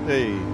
Hey.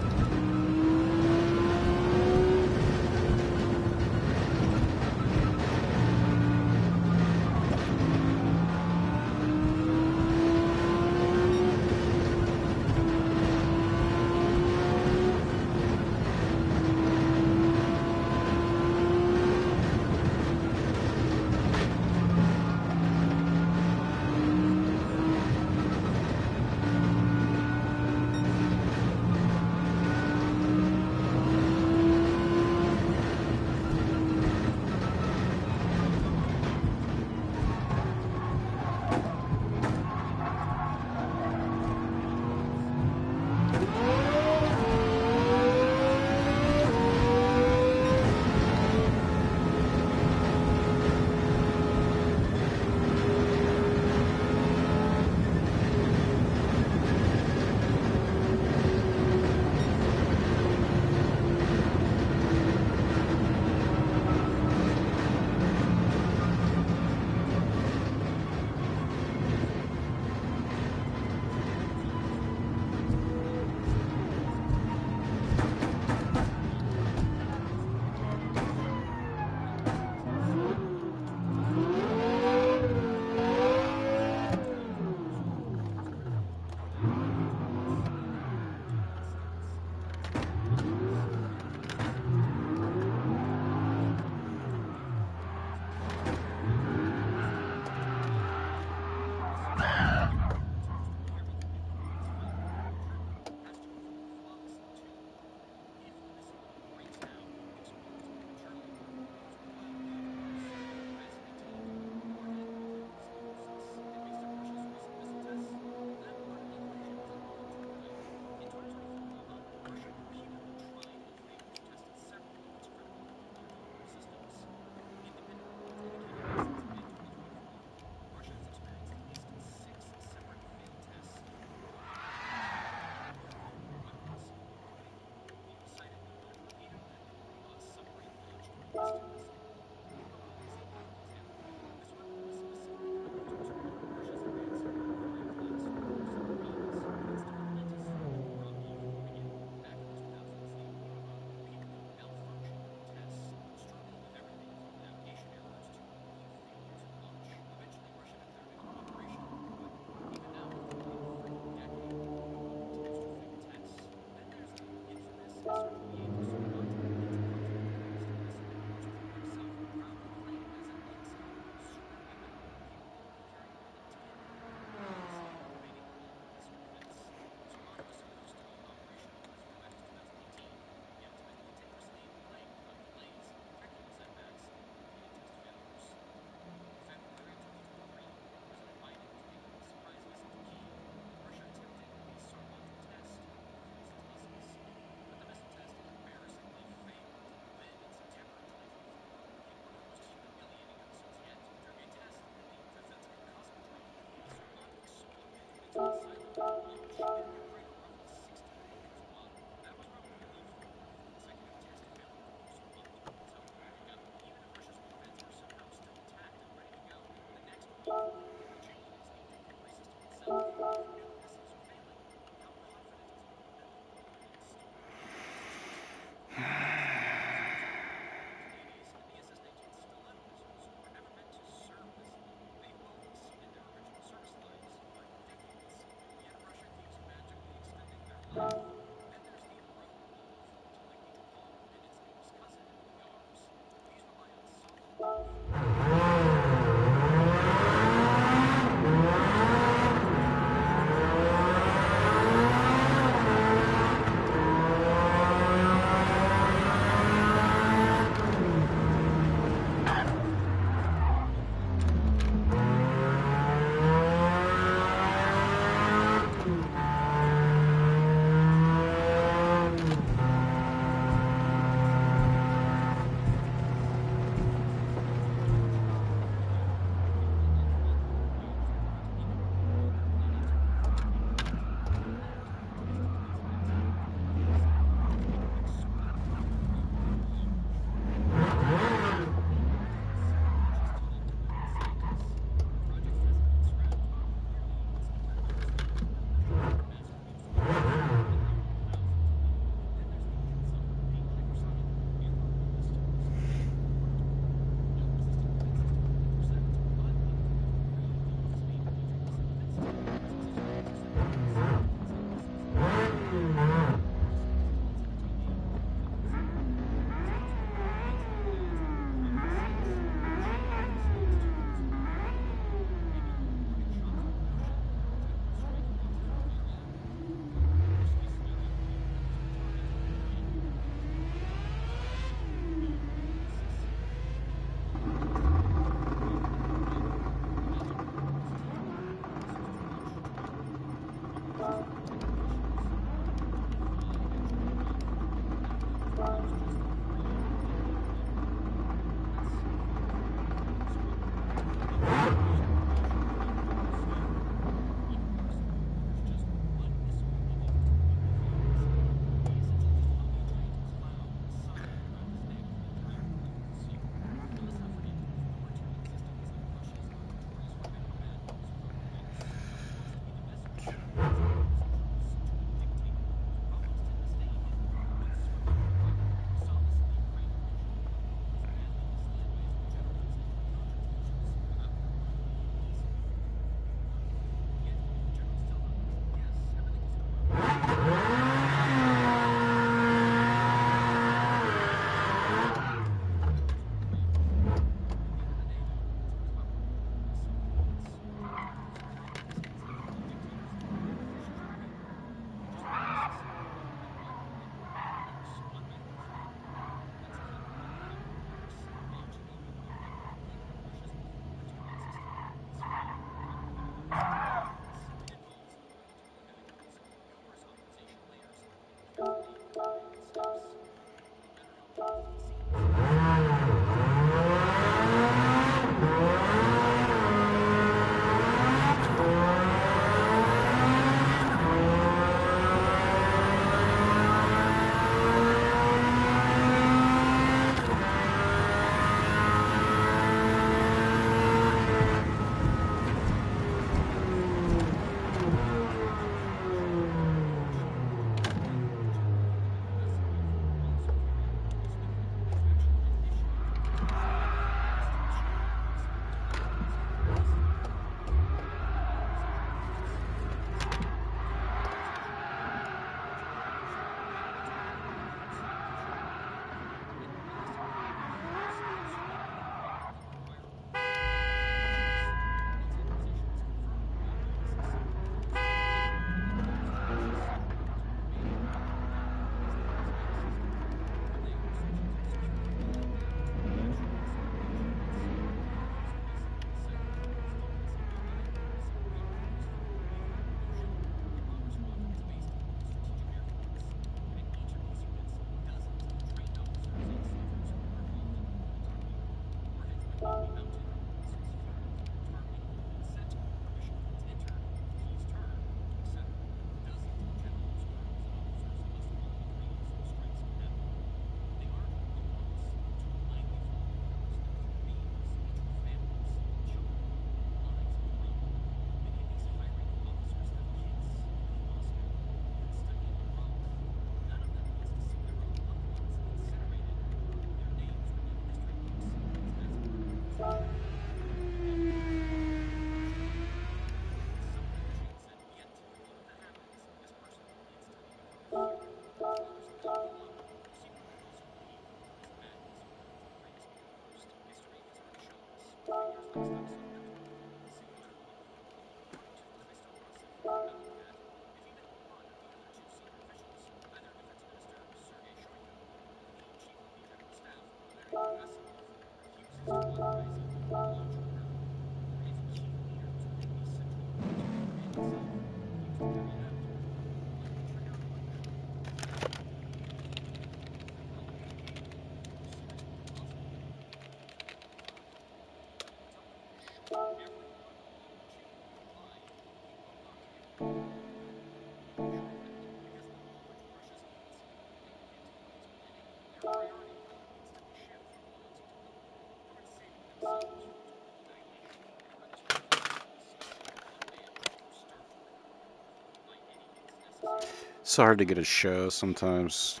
It's hard to get a show sometimes.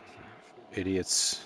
Idiots.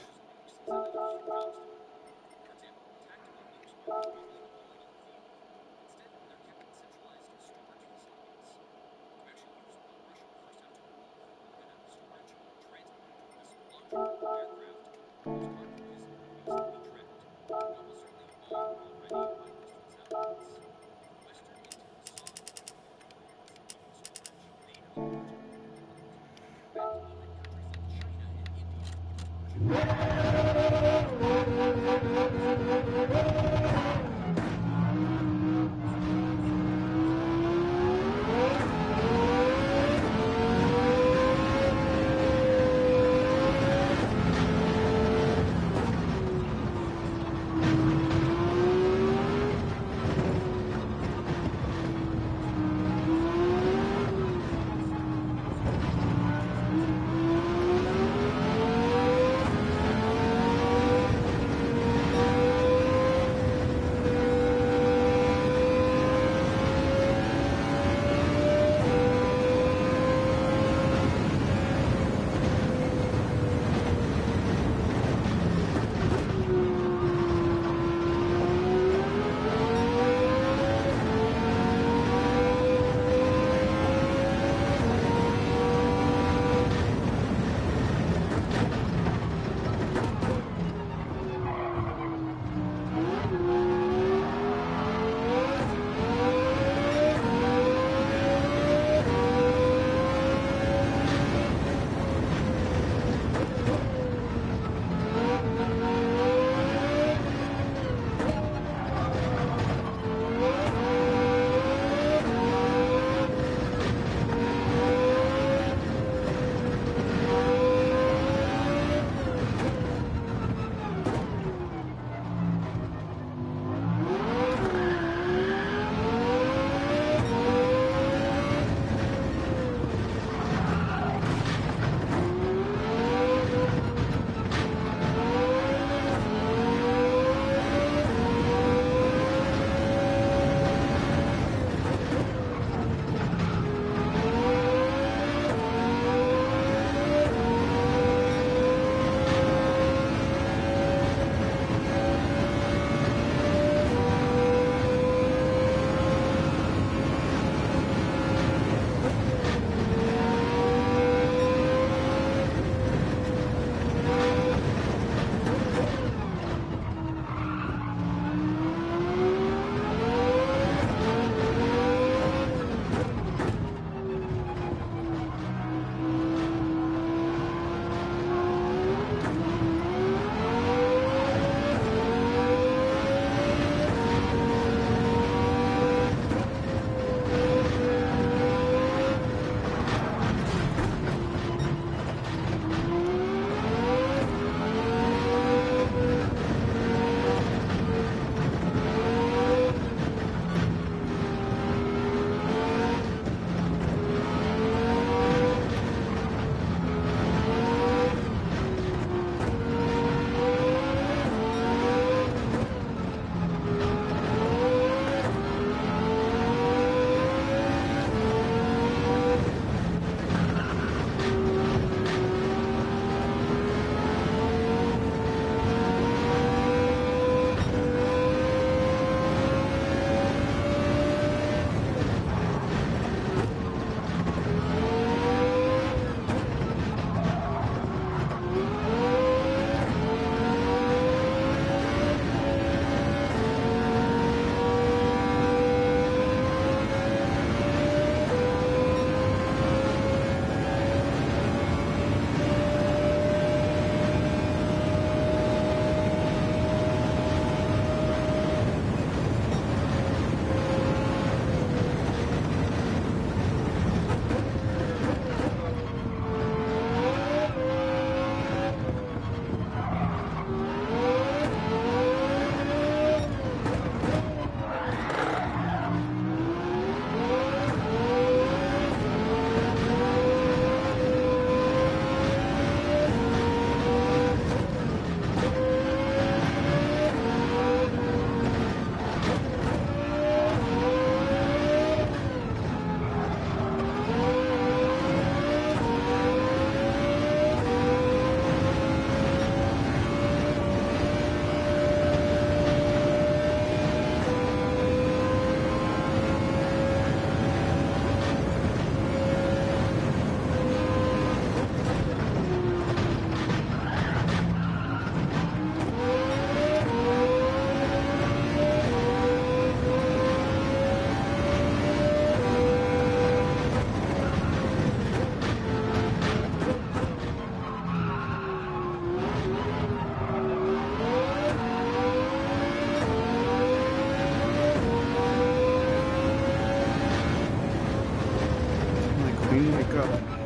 Green, wake up.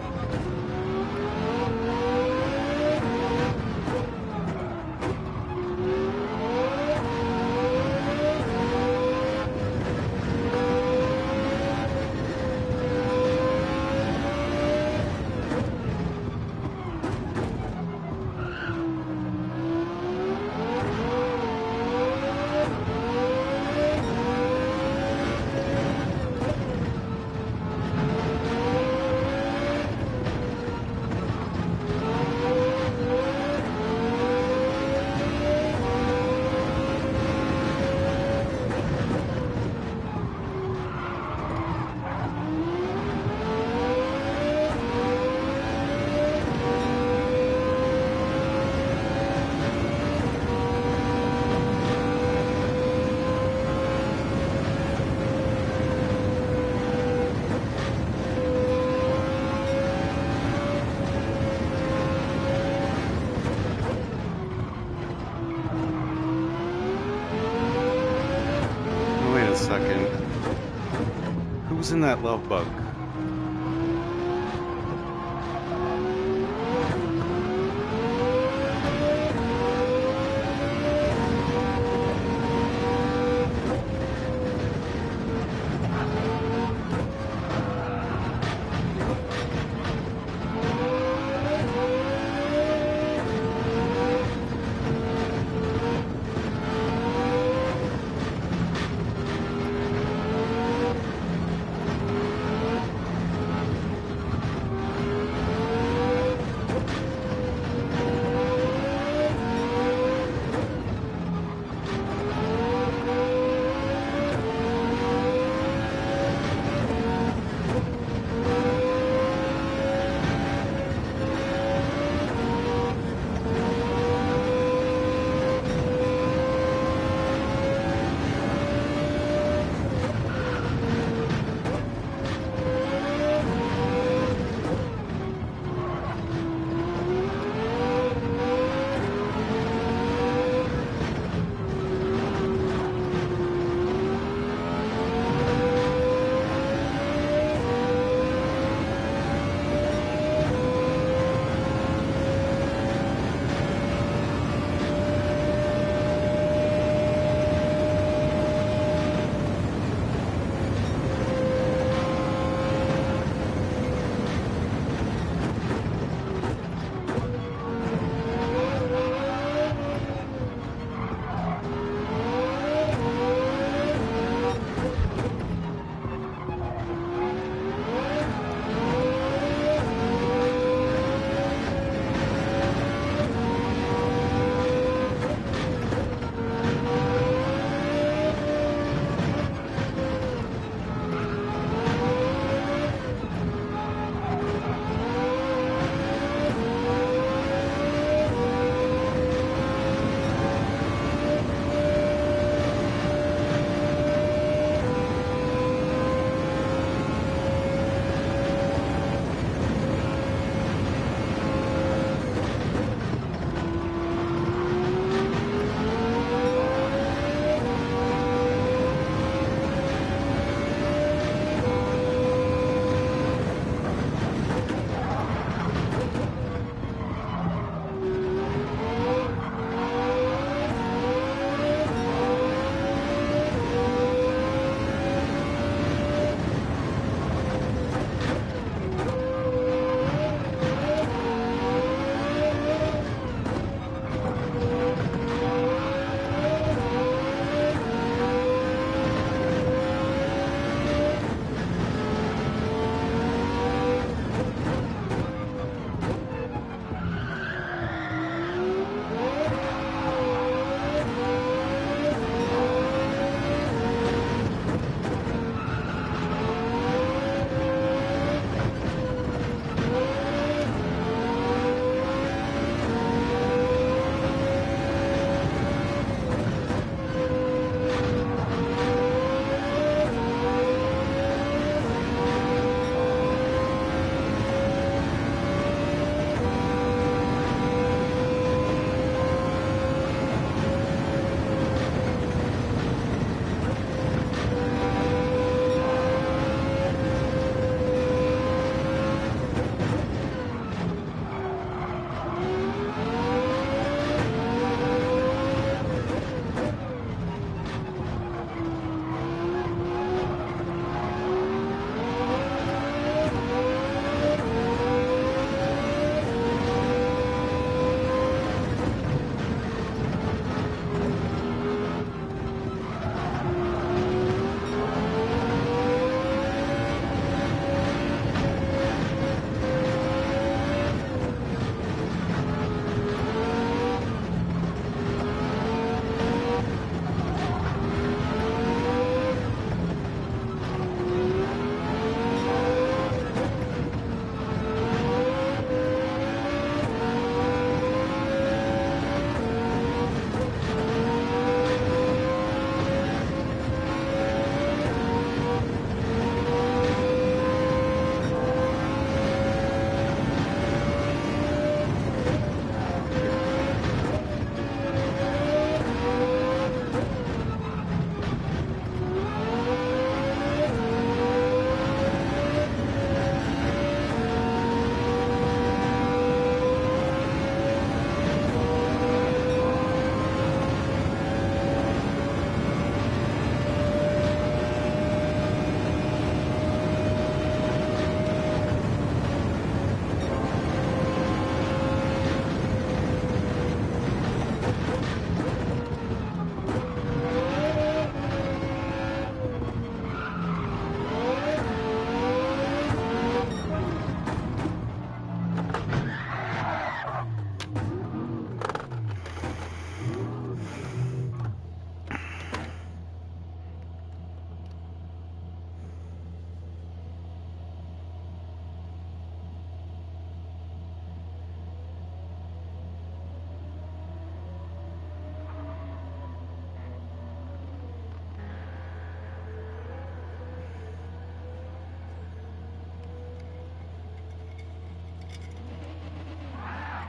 Wait a second. Who's in that love bug?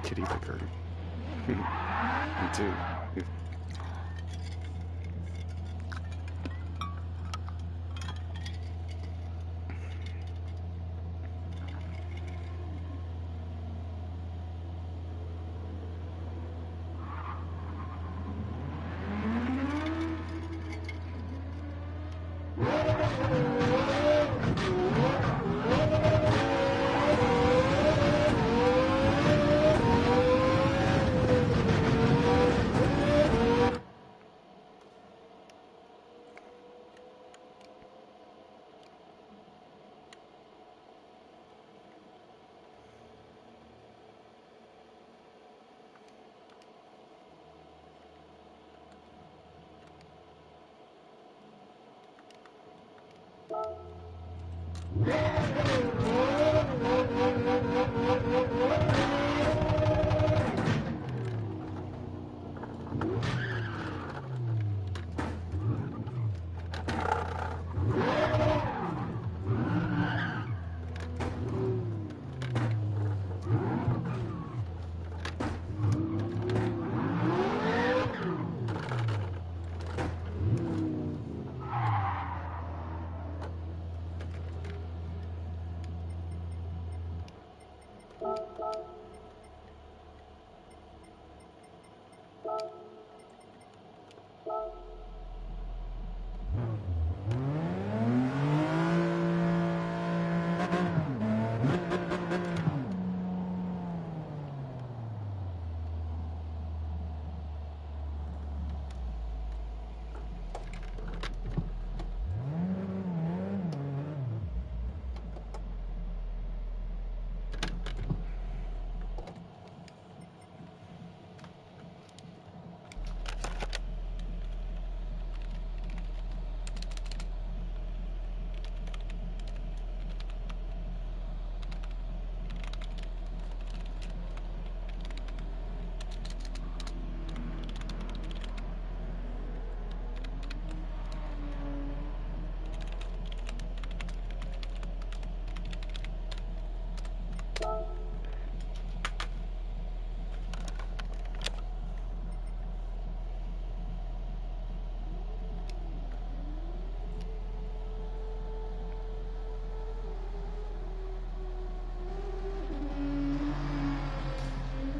Kitty liquor. Me too.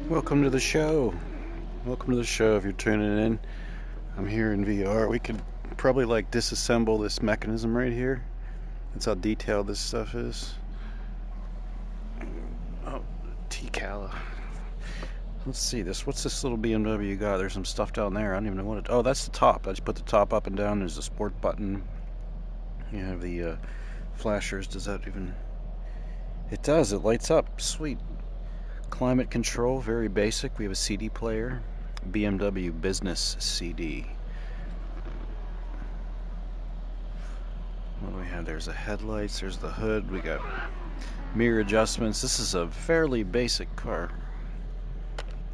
Welcome to the show. Welcome to the show if you're tuning in. I'm here in VR. We could probably like disassemble this mechanism right here. That's how detailed this stuff is. Oh, T-Cala. Let's see this. What's this little BMW you got? There's some stuff down there. I don't even know what it... Oh, that's the top. I just put the top up and down. There's the sport button. You have the flashers. Does that even... It does. It lights up. Sweet. Climate control, very basic. We have a CD player, BMW Business CD. What do we have? There's the headlights, there's the hood, we got mirror adjustments. This is a fairly basic car.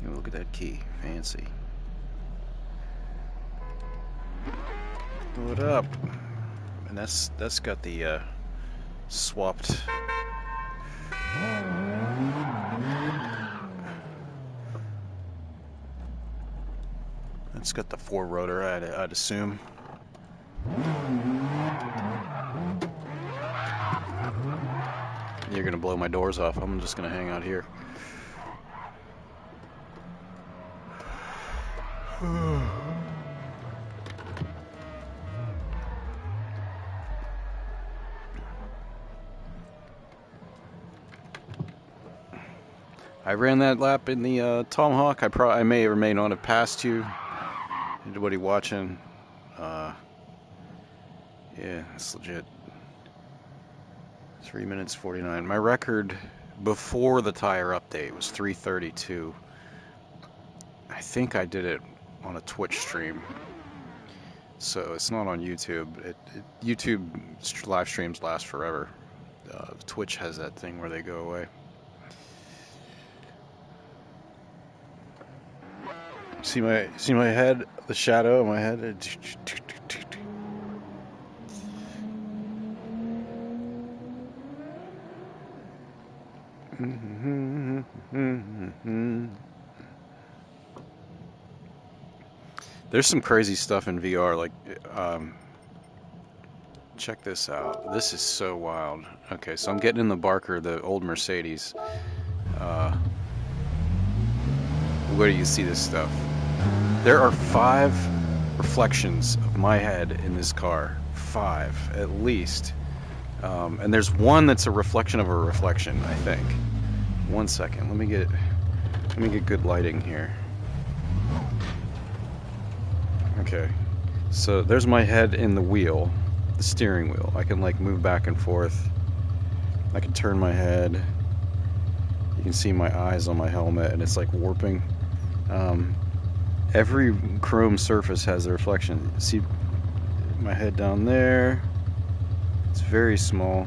Look at that key, fancy. Blow it up. And that's got the swapped. It's got the four rotor, I'd assume. You're gonna blow my doors off. I'm just gonna hang out here. I ran that lap in the Tomahawk. I may or may not have passed you. Anybody watching? Yeah, it's legit. 3 minutes 49. My record before the tire update was 3:32. I think I did it on a Twitch stream, so it's not on YouTube. YouTube live streams last forever. Twitch has that thing where they go away. See my head, the shadow of my head. There's some crazy stuff in VR, like, check this out. This is so wild. Okay, so I'm getting in the Barker, the old Mercedes. Where do you see this stuff? There are 5 reflections of my head in this car. 5, at least. And there's one that's a reflection of a reflection, I think. 1 second, let me get good lighting here. Okay, so there's my head in the wheel, the steering wheel. I can like move back and forth. I can turn my head. You can see my eyes on my helmet, and it's like warping. Every chrome surface has a reflection. See my head down there? It's very small.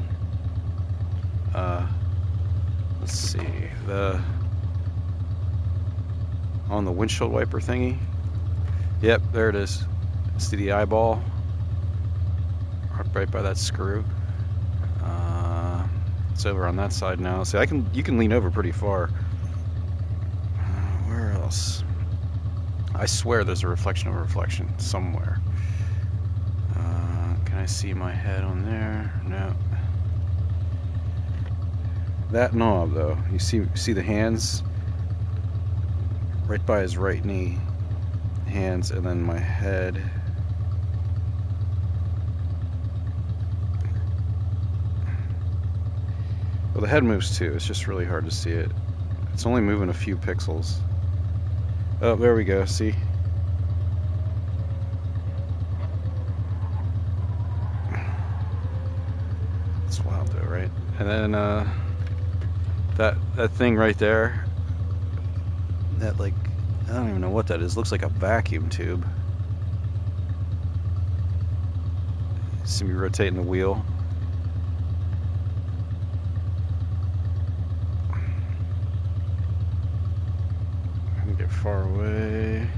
Let's see, on the windshield wiper thingy. Yep, there it is. See the eyeball? Right by that screw. It's over on that side now. See, you can lean over pretty far. Where else? I swear there's a reflection of a reflection somewhere. Can I see my head on there? No. That knob, though. You see the hands? Right by his right knee. Hands, and then my head. Well, the head moves too. It's just really hard to see it. It's only moving a few pixels. Oh, there we go. See? It's wild though, right? And then that thing right there, that, like, I don't even know what that is. Looks like a vacuum tube. See me rotating the wheel. Let me get far away.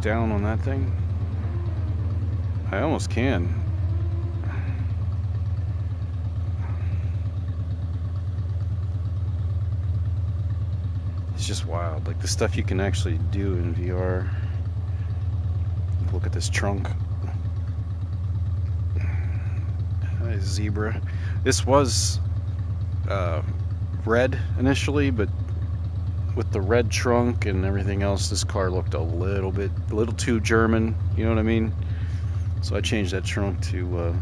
Down on that thing? I almost can. It's just wild. Like the stuff you can actually do in VR. Look at this trunk. Zebra. This was red initially, but with the red trunk and everything else, this car looked a little too German, you know what I mean? So I changed that trunk to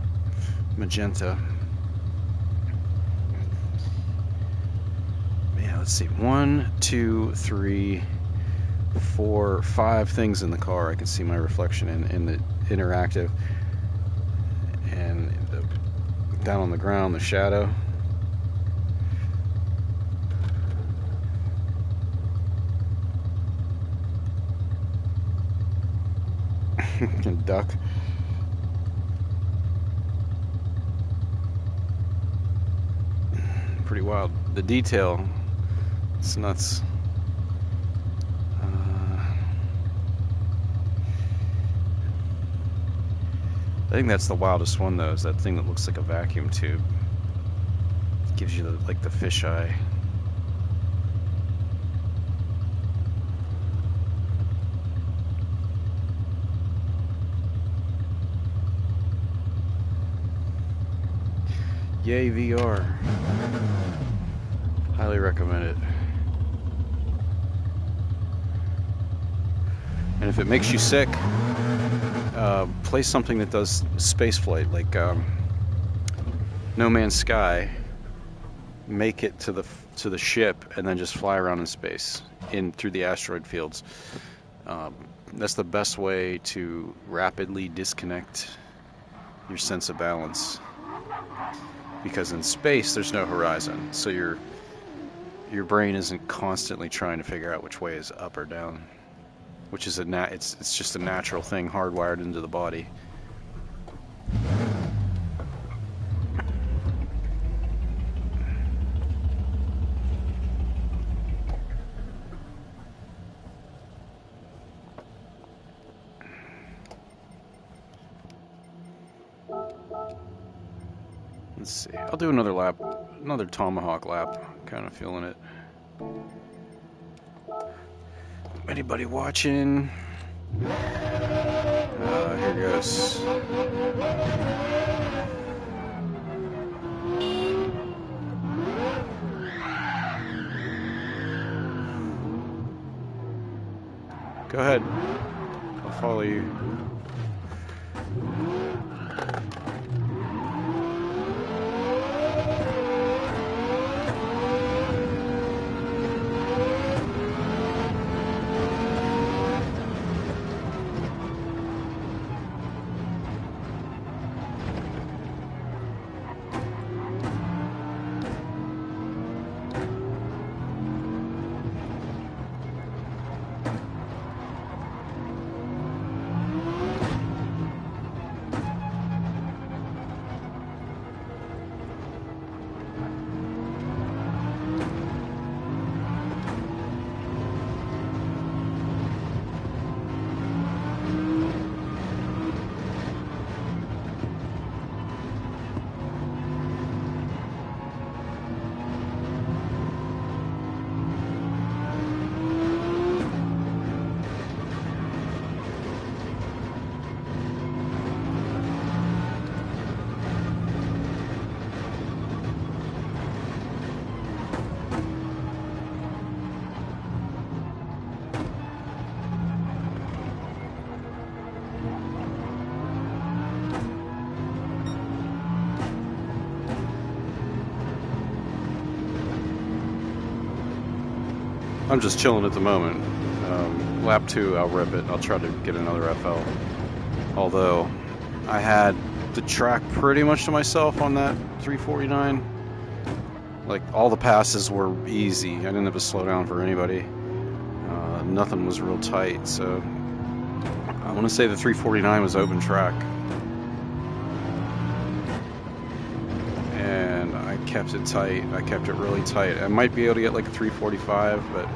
magenta. Yeah, let's see. 1, 2, 3, 4, 5 things in the car I can see my reflection in the interactive. And down on the ground, the shadow. Duck. Pretty wild. The detail, it's nuts. I think that's the wildest one though, is that thing that looks like a vacuum tube. It gives you the fisheye. Yay, VR. Highly recommend it. And if it makes you sick, play something that does space flight, like No Man's Sky. Make it to the ship and then just fly around in space, through the asteroid fields. That's the best way to rapidly disconnect your sense of balance. Because in space there's no horizon, so your brain isn't constantly trying to figure out which way is up or down, which is it's just a natural thing hardwired into the body. Let's see. I'll do another lap, another tomahawk lap. Kind of feeling it. Anybody watching? Here goes. Go ahead. I'll follow you. I'm just chilling at the moment. Lap 2, I'll rip it. I'll try to get another FL. Although, I had the track pretty much to myself on that 349. Like, all the passes were easy. I didn't have to slow down for anybody. Nothing was real tight, so I want to say the 349 was open track. And I kept it tight. I kept it really tight. I might be able to get like a 345, but...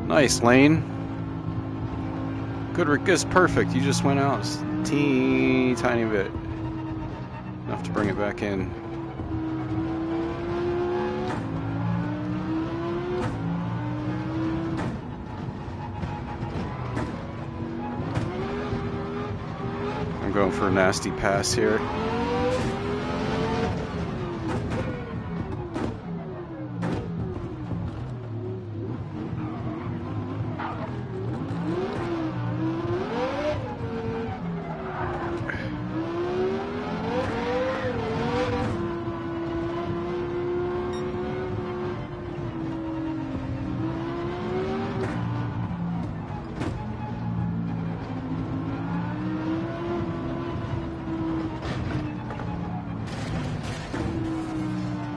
Nice, Lane. Good, it's perfect. You just went out a teeny tiny bit. Enough to bring it back in. I'm going for a nasty pass here.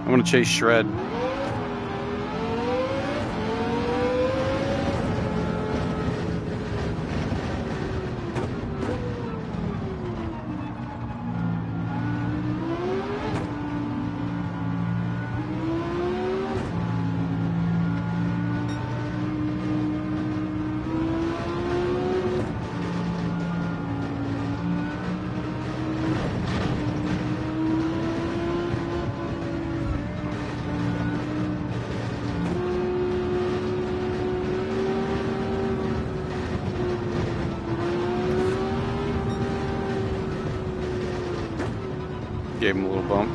I'm gonna chase Shred. Gave him a little bump.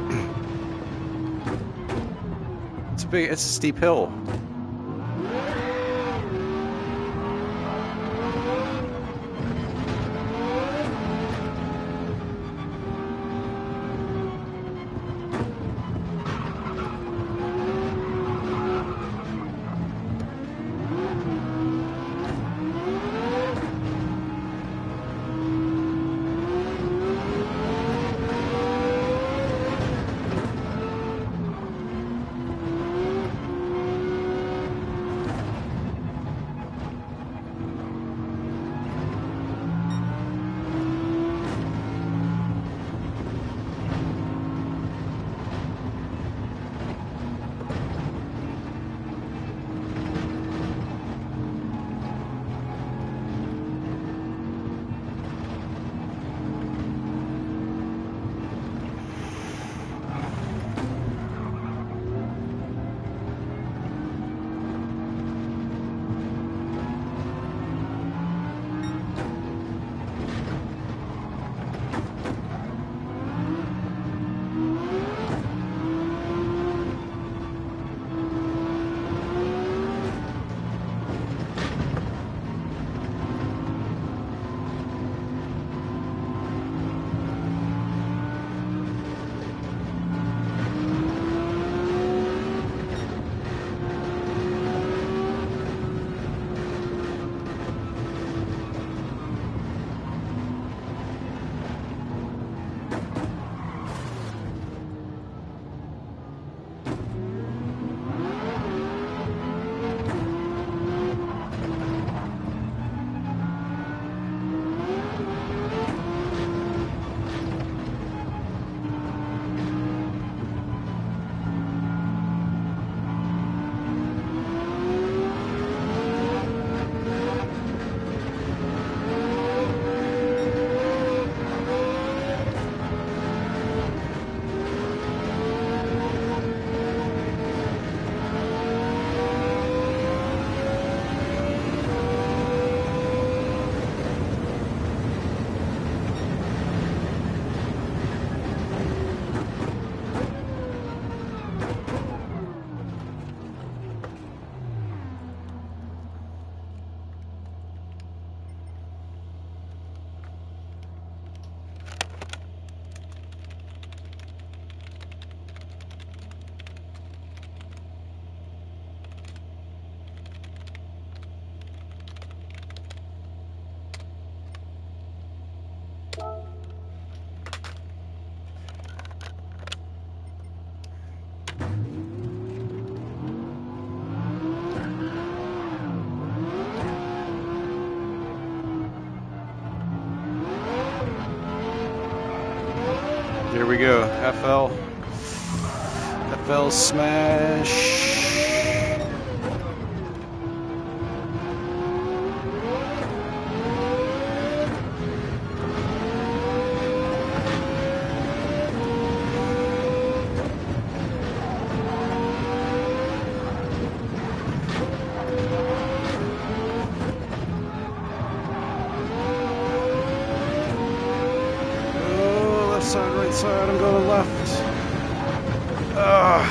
It's a steep hill. we go. FL smash. Side, right side, I'm going left. Ugh.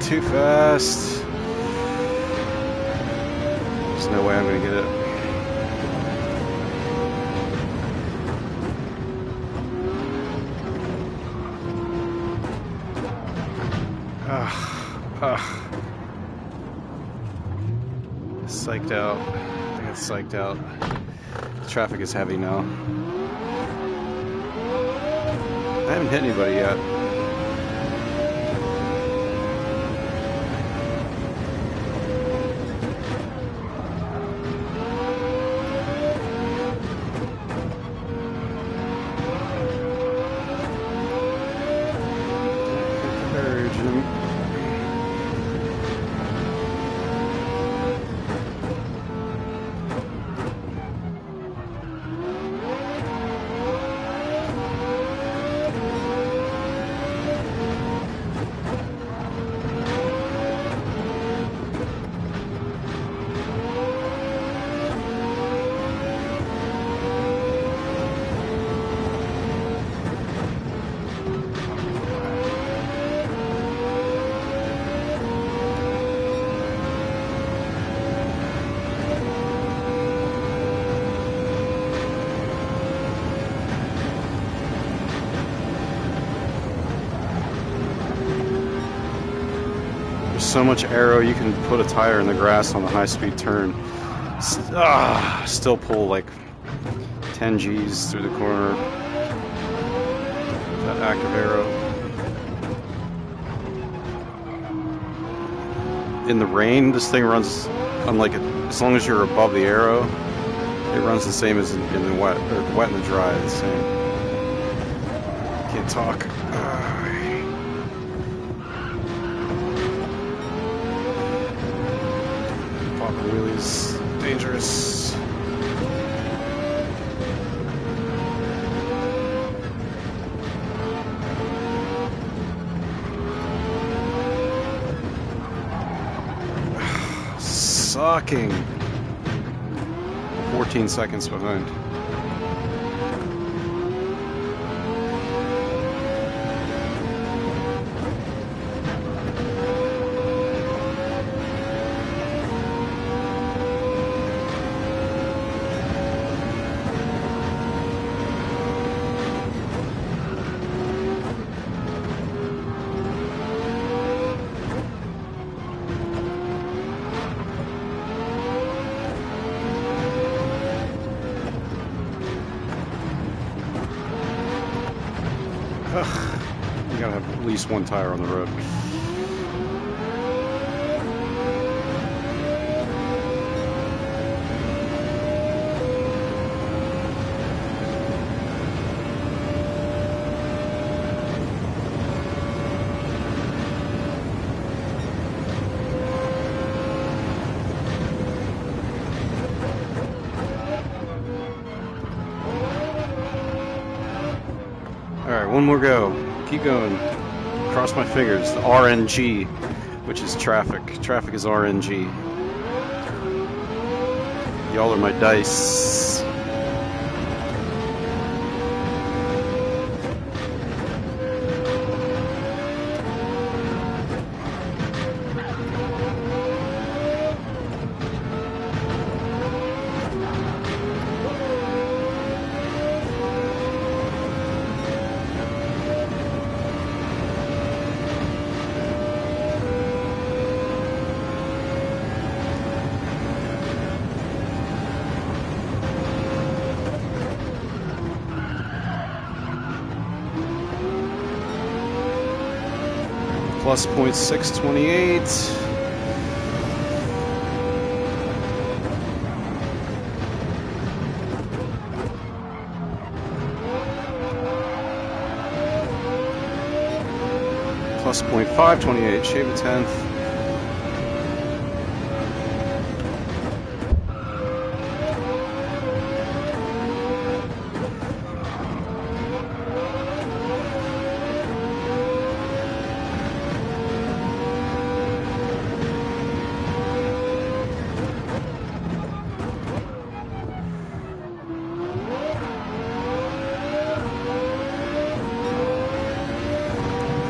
'Too fast. There's no way I'm gonna get it. Psyched out. I got psyched out. The traffic is heavy now. I haven't hit anybody yet. So much aero, you can put a tire in the grass on the high-speed turn. Still pull like 10 G's through the corner. That active aero. In the rain, this thing runs unlike it. As long as you're above the aero, it runs the same as in the wet, or wet and the dry. The same. Can't talk. Wheelies, dangerous. Sucking. 14 seconds behind. You gotta have at least one tire on the road. Alright, one more go. Keep going. Cross my fingers. The RNG, which is traffic. Traffic is RNG. Y'all are my dice. Plus 0.628. Plus 0.528, shave a tenth.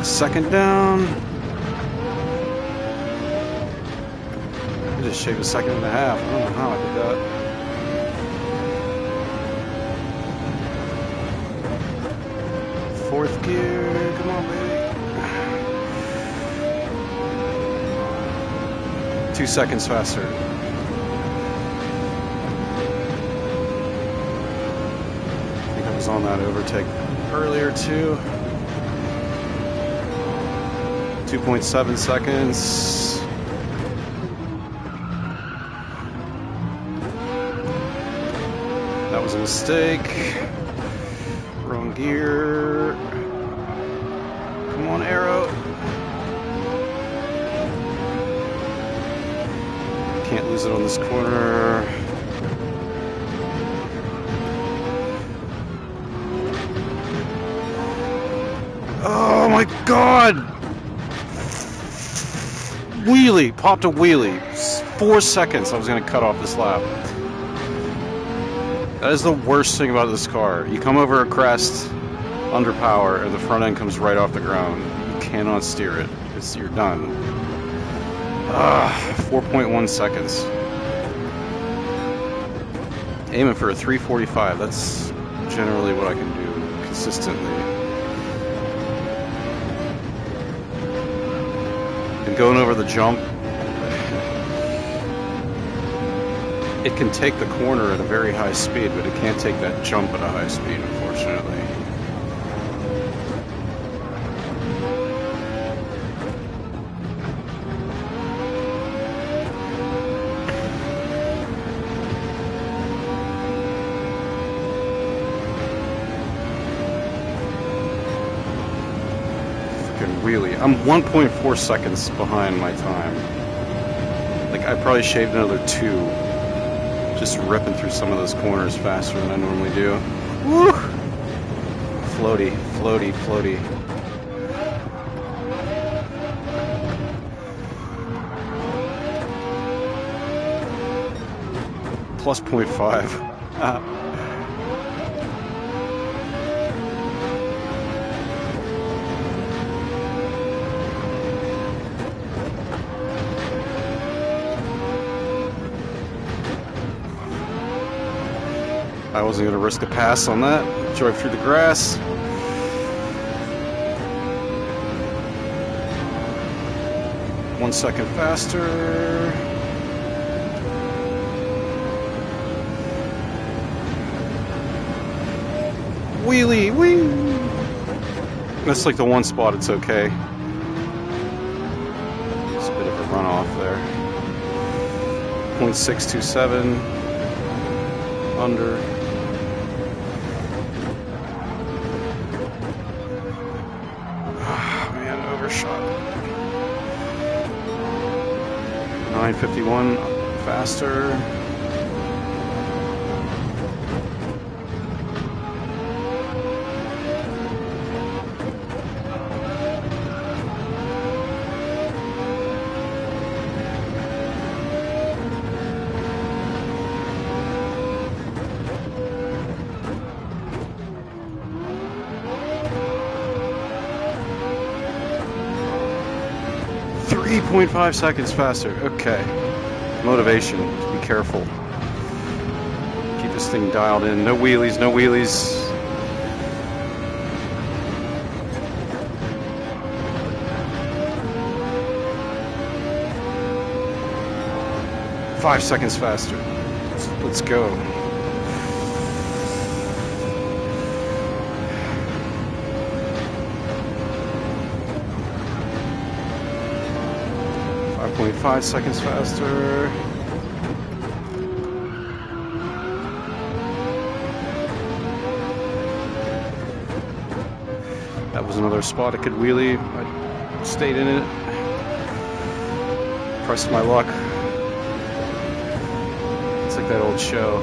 Second down. I just shaved a second and a half. I don't know how I did that. Fourth gear. Come on, baby. 2 seconds faster. I think I was on that overtake earlier too. 2.7 seconds. That was a mistake. Wrong gear. Come on, arrow. Can't lose it on this corner. Oh my God! Wheelie, popped a wheelie. 4 seconds I was going to cut off this lap. That is the worst thing about this car. You come over a crest under power and the front end comes right off the ground. You cannot steer it. You're done. 4.1 seconds. Aiming for a 345. That's generally what I can do consistently. And going over the jump, it can take the corner at a very high speed, but it can't take that jump at a high speed, unfortunately. Wheelie. I'm 1.4 seconds behind my time. Like, I probably shaved another 2. Just ripping through some of those corners faster than I normally do. Woo! Floaty, floaty, floaty. Plus 0.5. I wasn't going to risk a pass on that. Drove through the grass. One second faster. Wheelie, whee! That's like the one spot it's okay. It's a bit of a runoff there. 0.627. Under. Overshot. 9:51 faster. Three 0.5 seconds faster. Okay. Motivation. Be careful. Keep this thing dialed in. No wheelies, no wheelies. Five seconds faster. Let's go. 0.5 seconds faster. That was another spot I could wheelie. I stayed in it. Pressed my luck. It's like that old show.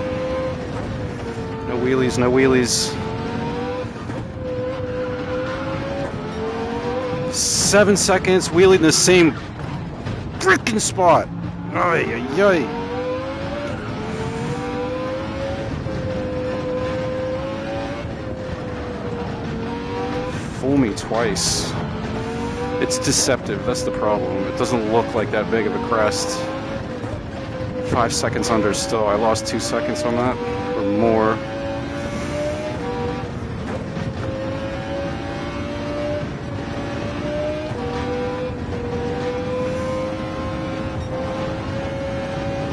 No wheelies, no wheelies. 7 seconds, wheeling the same freaking spot. Ay, ay, ay. Fool me twice. It's deceptive, that's the problem. It doesn't look like that big of a crest. 5 seconds under still. I lost 2 seconds on that, or more.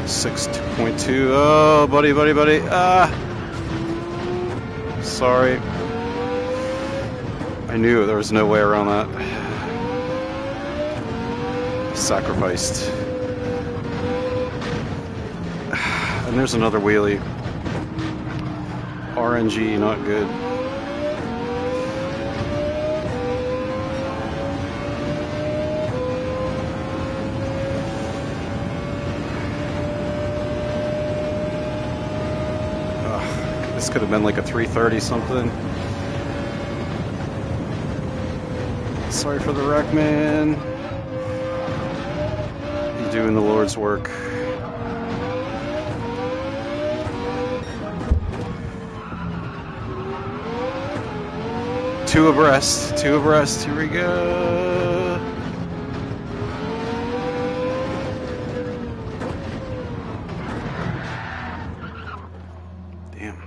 Six 2.2. Oh, buddy. Sorry. I knew there was no way around that. Sacrificed. And there's another wheelie. RNG, not good. This could have been like a 330 something. Sorry for the wreck, man. You're doing the Lord's work. Two abreast, here we go. Damn.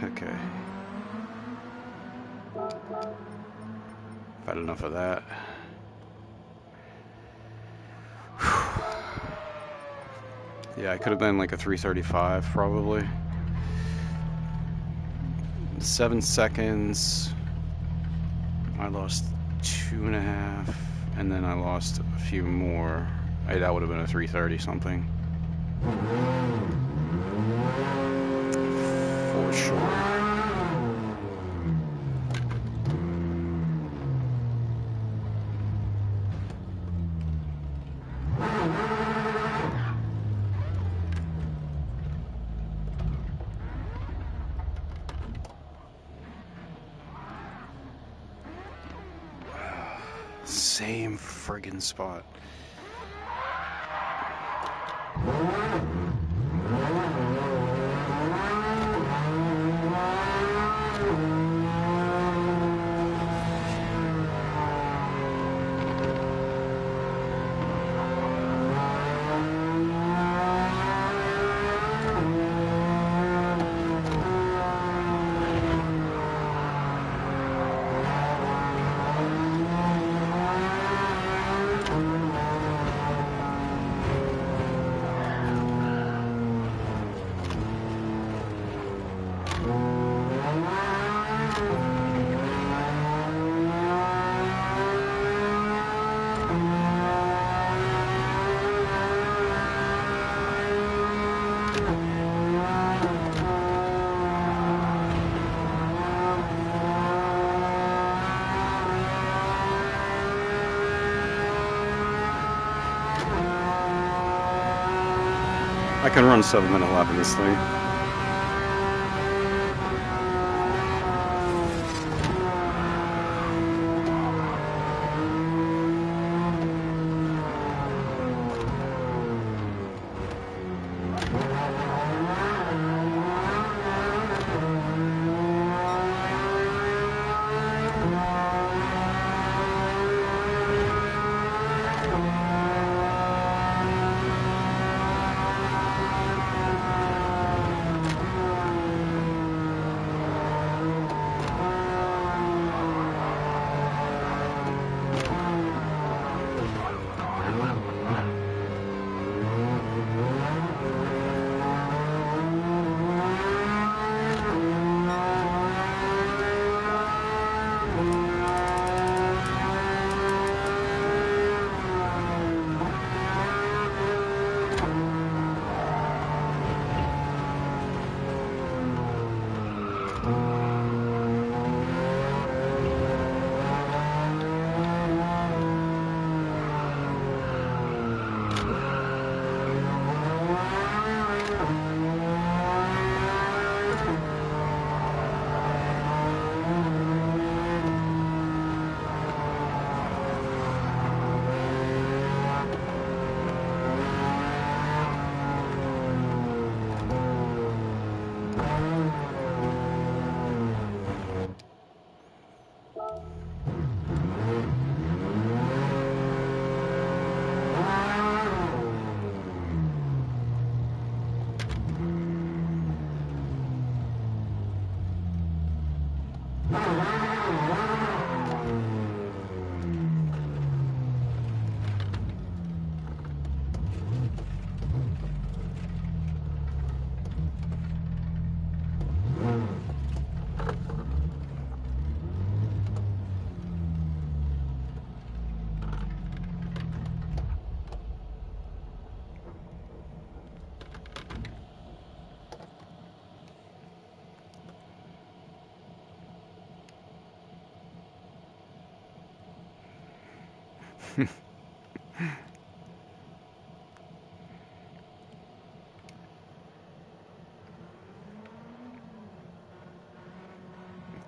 Okay. I've had enough of that. Yeah, I could have been like a 335 probably. 7 seconds. I lost 2.5, and then I lost a few more. That would have been a 330 something. For sure. Same friggin' spot. I can run 7-minute lap in this thing.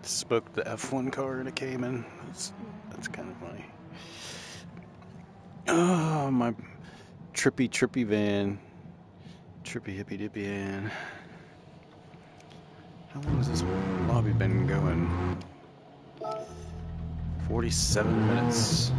Spoke the F1 car in a Cayman. That's kind of funny. Oh, my trippy van. Trippy hippy dippy van. How long has this lobby been going? 47 minutes.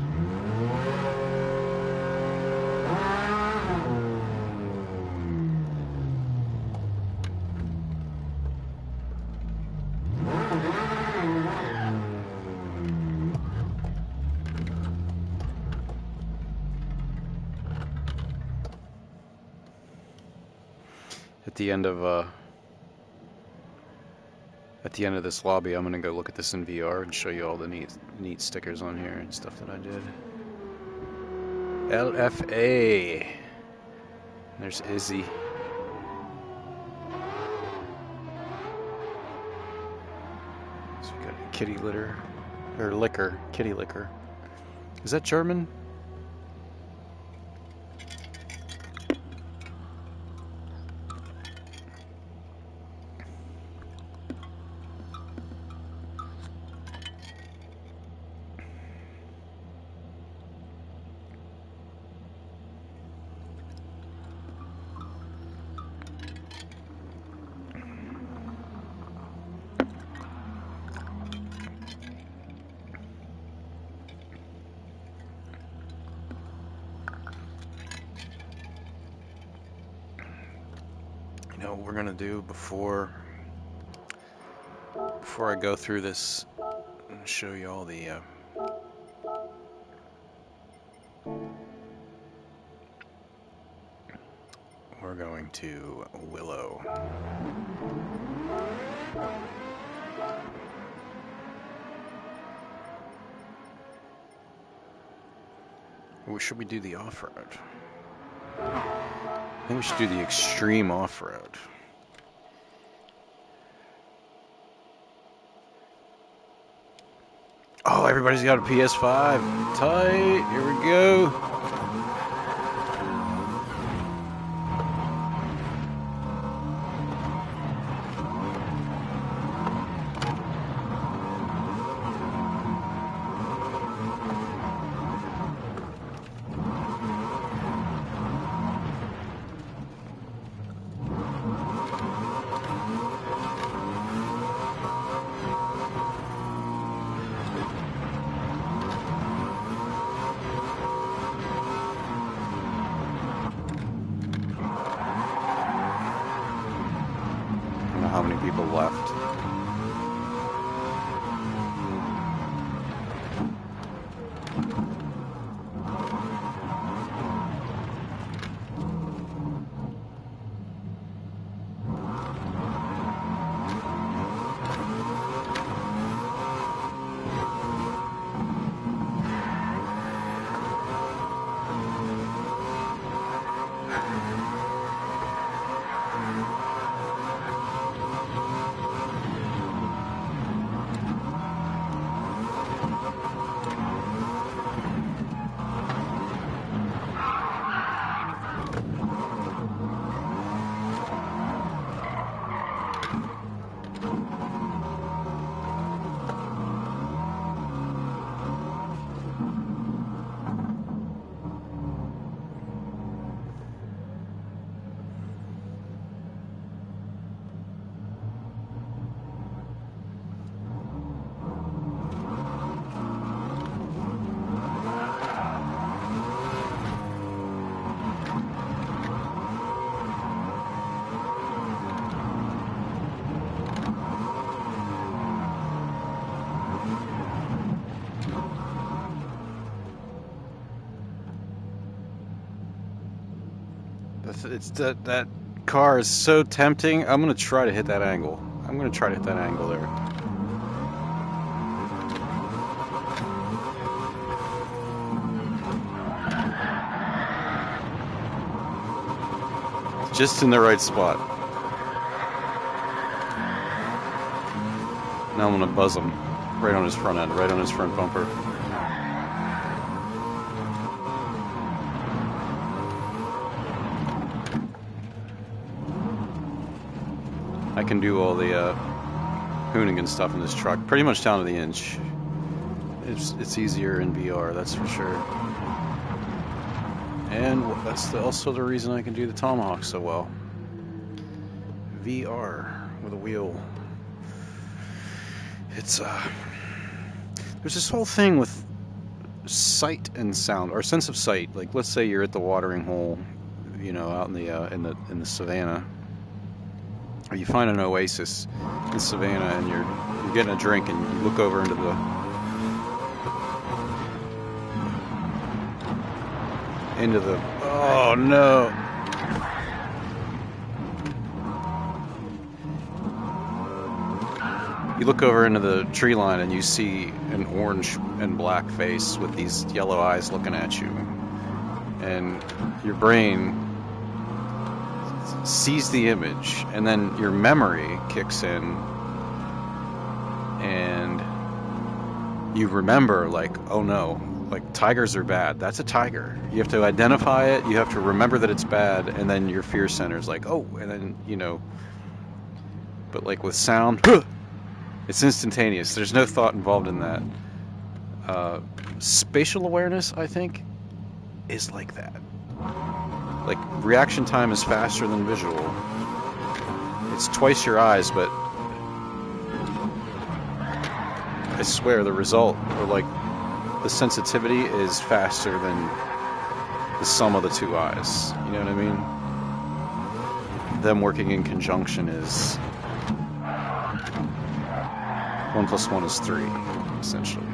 At the end of this lobby, I'm gonna go look at this in VR and show you all the neat stickers on here and stuff that I did. LFA. There's Izzy. So we got a kitty litter, or liquor, kitty liquor. Is that German? You know what we're gonna do before I go through this and show you all the we're going to Willow. Or should we do the off-road? I think we should do the extreme off-road. Oh, everybody's got a PS5. Tight. Here we go. How many people left? That car is so tempting. I'm gonna try to hit that angle. I'm gonna try to hit that angle there. Just in the right spot. Now I'm gonna buzz him right on his front end, right on his front bumper. I can do all the Hoonigan stuff in this truck, pretty much down to the inch. It's easier in VR, that's for sure. And that's also the reason I can do the Tomahawk so well. VR with a wheel. It's there's this whole thing with sight and sound, or sense of sight. Like, let's say you're at the watering hole, you know, out in the savannah, or you find an oasis in savannah, and you're getting a drink, and you look over into the oh no. You look over into the tree line and you see an orange and black face with these yellow eyes looking at you. And your brain sees the image, and then your memory kicks in, and you remember, like, oh no, like, tigers are bad. That's a tiger. You have to identify it, you have to remember that it's bad, and then your fear center's like, oh, and then, you know. But like with sound, it's instantaneous. There's no thought involved in that. Spatial awareness, I think, is like that. Like, reaction time is faster than visual. It's twice your eyes, but I swear the result, or like the sensitivity, is faster than the sum of the two eyes. You know what I mean? Them working in conjunction is 1 + 1 is 3, essentially.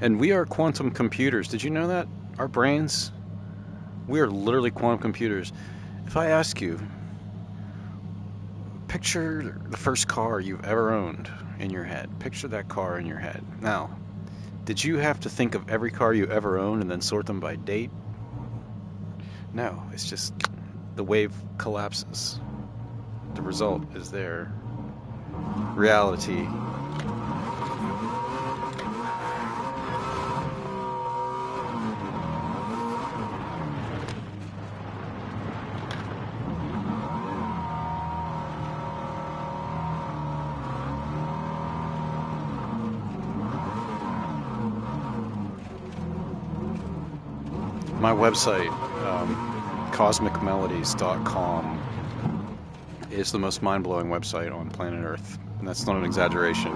And we are quantum computers. Did you know that? Our brains, we are literally quantum computers. If I ask you, picture the first car you've ever owned in your head. Picture that car in your head. Now, did you have to think of every car you ever owned and then sort them by date? No, it's just the wave collapses. The result is there. Reality. My website, cosmicmelodies.com, is the most mind-blowing website on planet Earth, and that's not an exaggeration.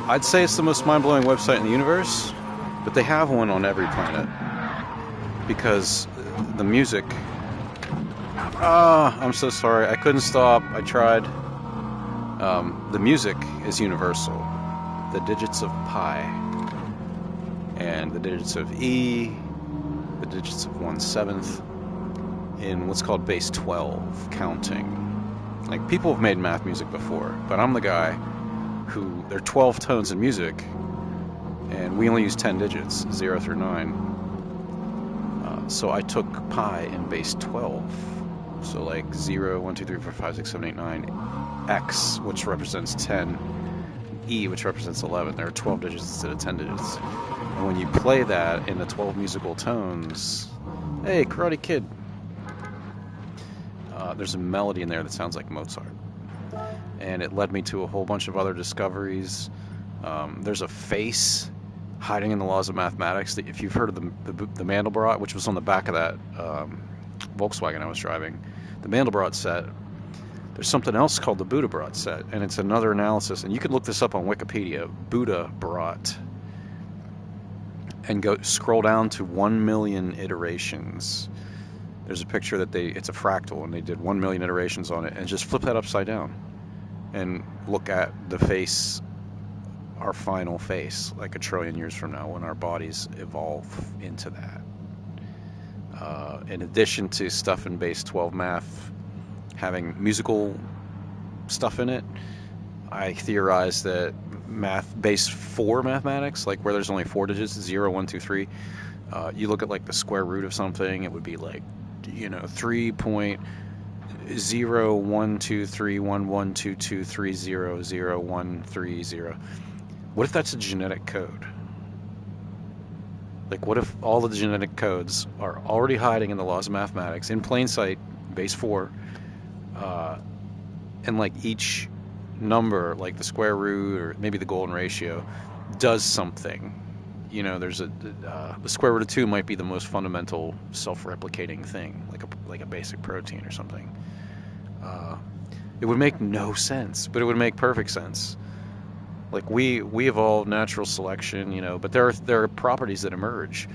I'd say it's the most mind-blowing website in the universe, but they have one on every planet, because the music... I'm so sorry, I couldn't stop, I tried. The music is universal. The digits of pi, and the digits of E, the digits of 1/7, in what's called base 12 counting. Like, people have made math music before, but I'm the guy who, there are 12 tones in music, and we only use 10 digits, 0 through 9. So I took pi in base 12. So like 0, 1, 2, 3, 4, 5, 6, 7, 8, 9, X, which represents 10, E, which represents 11. There are 12 digits instead of 10 digits. And when you play that in the 12 musical tones, hey, Karate Kid, there's a melody in there that sounds like Mozart. And it led me to a whole bunch of other discoveries. There's a face hiding in the laws of mathematics. That, if you've heard of the Mandelbrot, which was on the back of that Volkswagen I was driving, the Mandelbrot set, there's something else called the Buddha-Brot set, and it's another analysis. And you can look this up on Wikipedia, Buddha-Brot, and go scroll down to 1 million iterations. There's a picture that it's a fractal, and they did 1 million iterations on it, and just flip that upside down and look at the face, our final face, like 1 trillion years from now, when our bodies evolve into that. In addition to stuff in base 12 math, having musical stuff in it. I theorize that base 4 mathematics, like where there's only 4 digits, 0, 1, 2, 3. You look at like the square root of something, it would be like, 3.012311223000130. What if that's a genetic code? Like, what if all of the genetic codes are already hiding in the laws of mathematics, in plain sight, base 4, and like each number, like the square root or maybe the golden ratio, does something. There's the square root of 2 might be the most fundamental self-replicating thing, like a basic protein or something. It would make no sense, but it would make perfect sense. Like we evolved natural selection, but there are properties that emerge.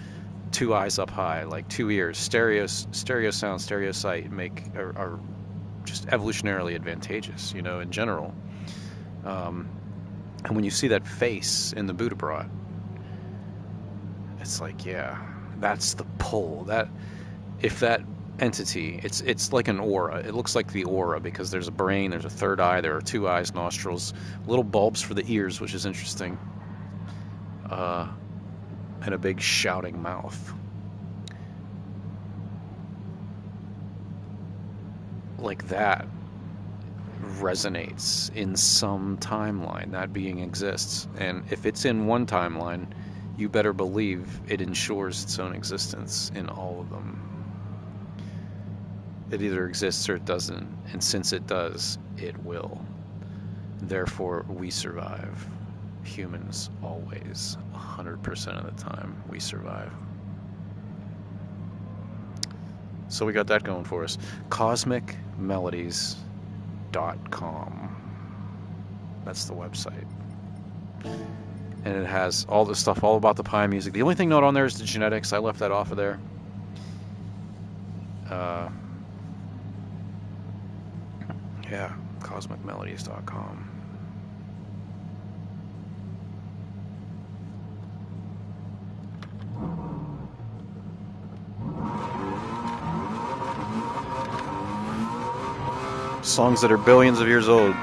2 eyes up high, like 2 ears, stereo sound, stereo sight are just evolutionarily advantageous, in general. And when you see that face in the Buddha brought, it's like, yeah, that's the pull. That if that entity, it's like an aura. It looks like the aura because there's a brain, there's a third eye, there are 2 eyes, nostrils, little bulbs for the ears, which is interesting, and a big shouting mouth. Like that resonates in some timeline. That being exists, and if it's in one timeline, you better believe it ensures its own existence in all of them. It either exists or it doesn't, and since it does, it will. Therefore, we survive. Humans always, 100% of the time, we survive. So we got that going for us. CosmicMelodies.com. That's the website. And it has all the stuff all about the Pi music. The only thing not on there is the genetics. I left that off of there. Yeah, CosmicMelodies.com. Songs that are billions of years old.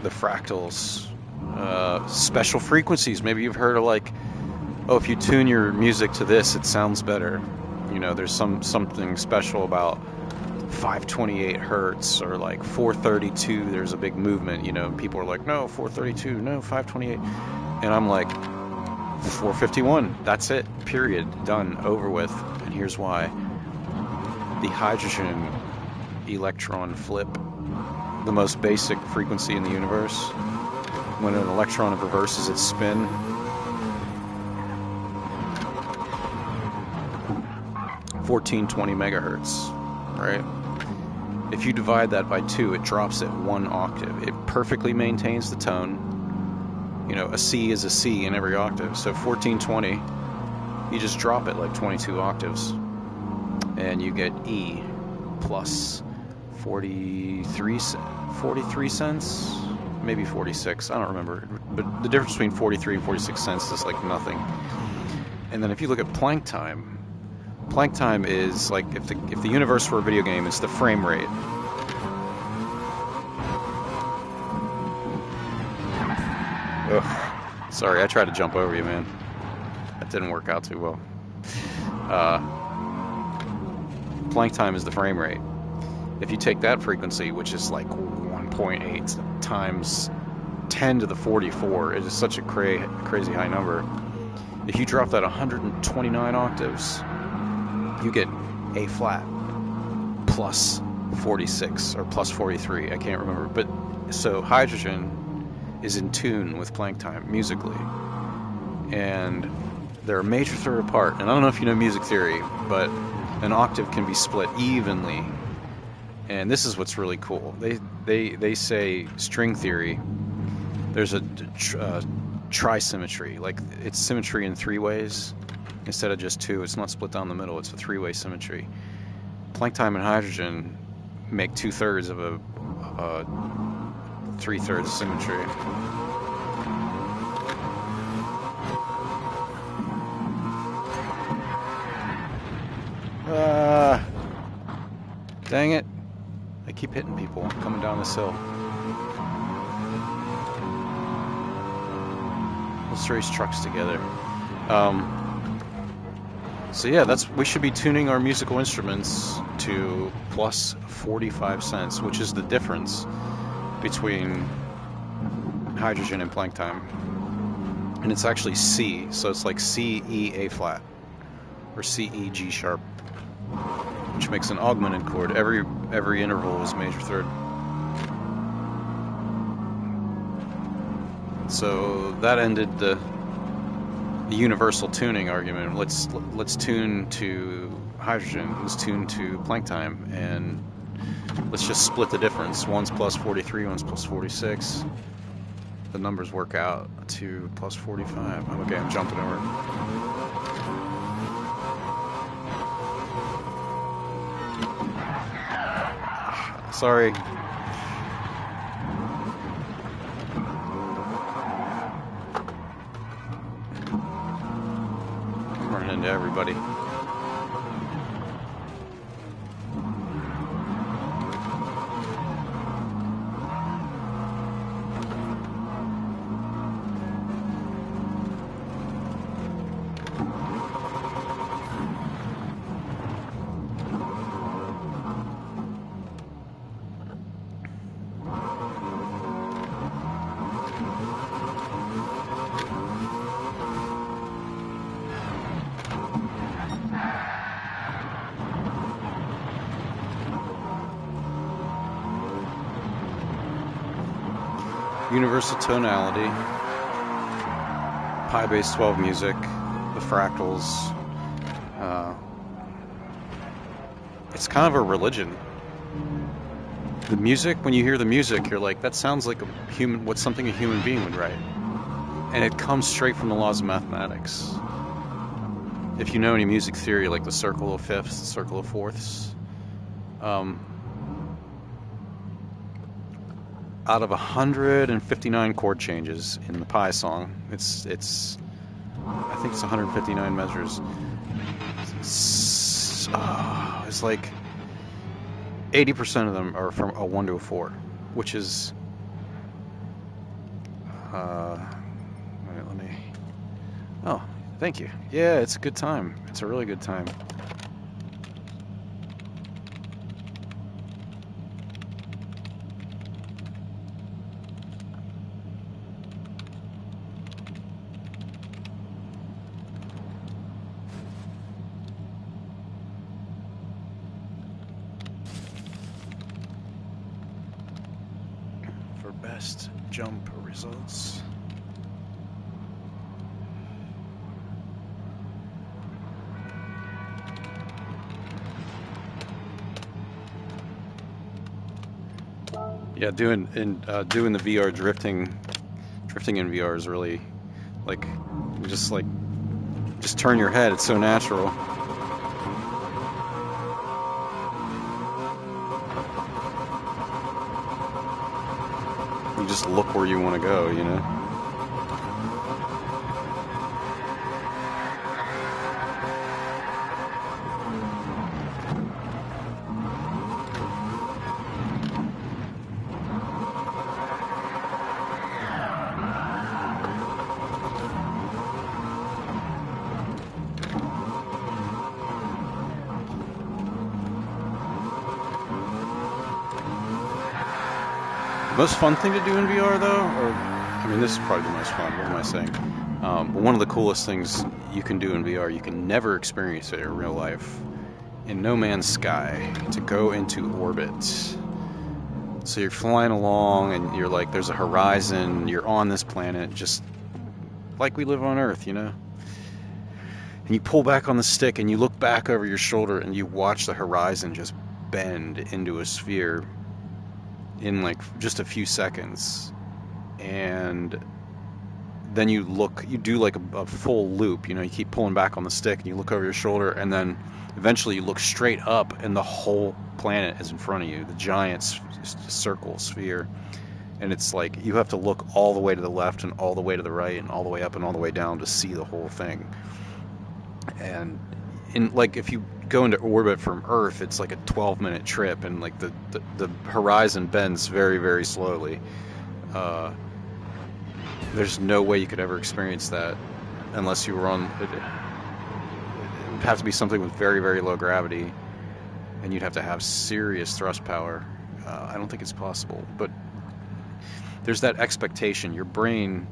The fractals, special frequencies. Maybe you've heard of like, oh, if you tune your music to this, it sounds better. There's something special about 528 hertz or like 432. There's a big movement. People are like, no, 432, no, 528, and I'm like, 451. That's it. Period. Done. Over with. And here's why. The hydrogen electron flip, the most basic frequency in the universe, when an electron reverses its spin, (1420 megahertz, right? If you divide that by 2, it drops it 1 octave. It perfectly maintains the tone. A C is a C in every octave. So 1420, you just drop it like 22 octaves, and you get E plus 43 cents, maybe 46. I don't remember. But the difference between 43 and 46 cents is like nothing. And then if you look at Planck time is like if the universe were a video game, it's the frame rate. Ugh. Sorry, I tried to jump over you, man. That didn't work out too well. Planck time is the frame rate. If you take that frequency, which is like 1.8 times 10 to the 44, it is such a crazy high number. If you drop that 129 octaves, you get A flat plus 46 or plus 43. I can't remember. But so hydrogen is in tune with Planck time musically, and they're a major third apart. And I don't know if you know music theory, but an octave can be split evenly. And this is what's really cool. They say string theory, there's a trisymmetry, like it's symmetry in 3 ways instead of just 2. It's not split down the middle. It's a 3-way symmetry. Planck time and hydrogen make 2/3 of a 3/3 symmetry. Dang it. I keep hitting people coming down this hill. Let's race trucks together. So yeah, we should be tuning our musical instruments to plus 45 cents, which is the difference between hydrogen and plank time. And it's actually C, so it's like C, E, A flat, or C, E, G sharp, which makes an augmented chord. Every interval is major third. So that ended the universal tuning argument. Let's tune to hydrogen. Let's tune to plank time, and let's just split the difference. One's plus 43, one's plus 46. The numbers work out to plus 45. Okay, I'm jumping over. Sorry. I'm running into everybody. Universal tonality, pi base 12 music, the fractals. It's kind of a religion. The music, when you hear the music, you're like, that sounds like something a human being would write. And it comes straight from the laws of mathematics. If you know any music theory, like the circle of fifths, the circle of fourths, out of 159 chord changes in the Pi song, I think it's 159 measures. It's like 80% of them are from a 1 to a 4, which is let me. Oh, thank you. Yeah, it's a good time. It's a really good time. For best jump results. Yeah, doing the VR drifting in VR is really like just turn your head. It's so natural. You just look where you want to go, you know. The most fun thing to do in VR, though, this is probably the most fun. What am I saying? But one of the coolest things you can do in VR, you can never experience it in real life. In No Man's Sky, to go into orbit. So you're flying along, and you're like, there's a horizon. You're on this planet, just like we live on Earth, you know. And you pull back on the stick, and you look back over your shoulder, and you watch the horizon just bend into a sphere in like just a few seconds. And then you do like a full loop, you know, you keep pulling back on the stick and you look over your shoulder, and then eventually you look straight up and the whole planet is in front of you, the giant circle sphere. And it's like you have to look all the way to the left and all the way to the right and all the way up and all the way down to see the whole thing. And like if you go into orbit from Earth, it's like a 12-minute trip, and like the horizon bends very, very slowly. There's no way you could ever experience that unless you were on. It would have to be something with very, very low gravity, and you'd have to have serious thrust power. I don't think it's possible, but there's that expectation. Your brain,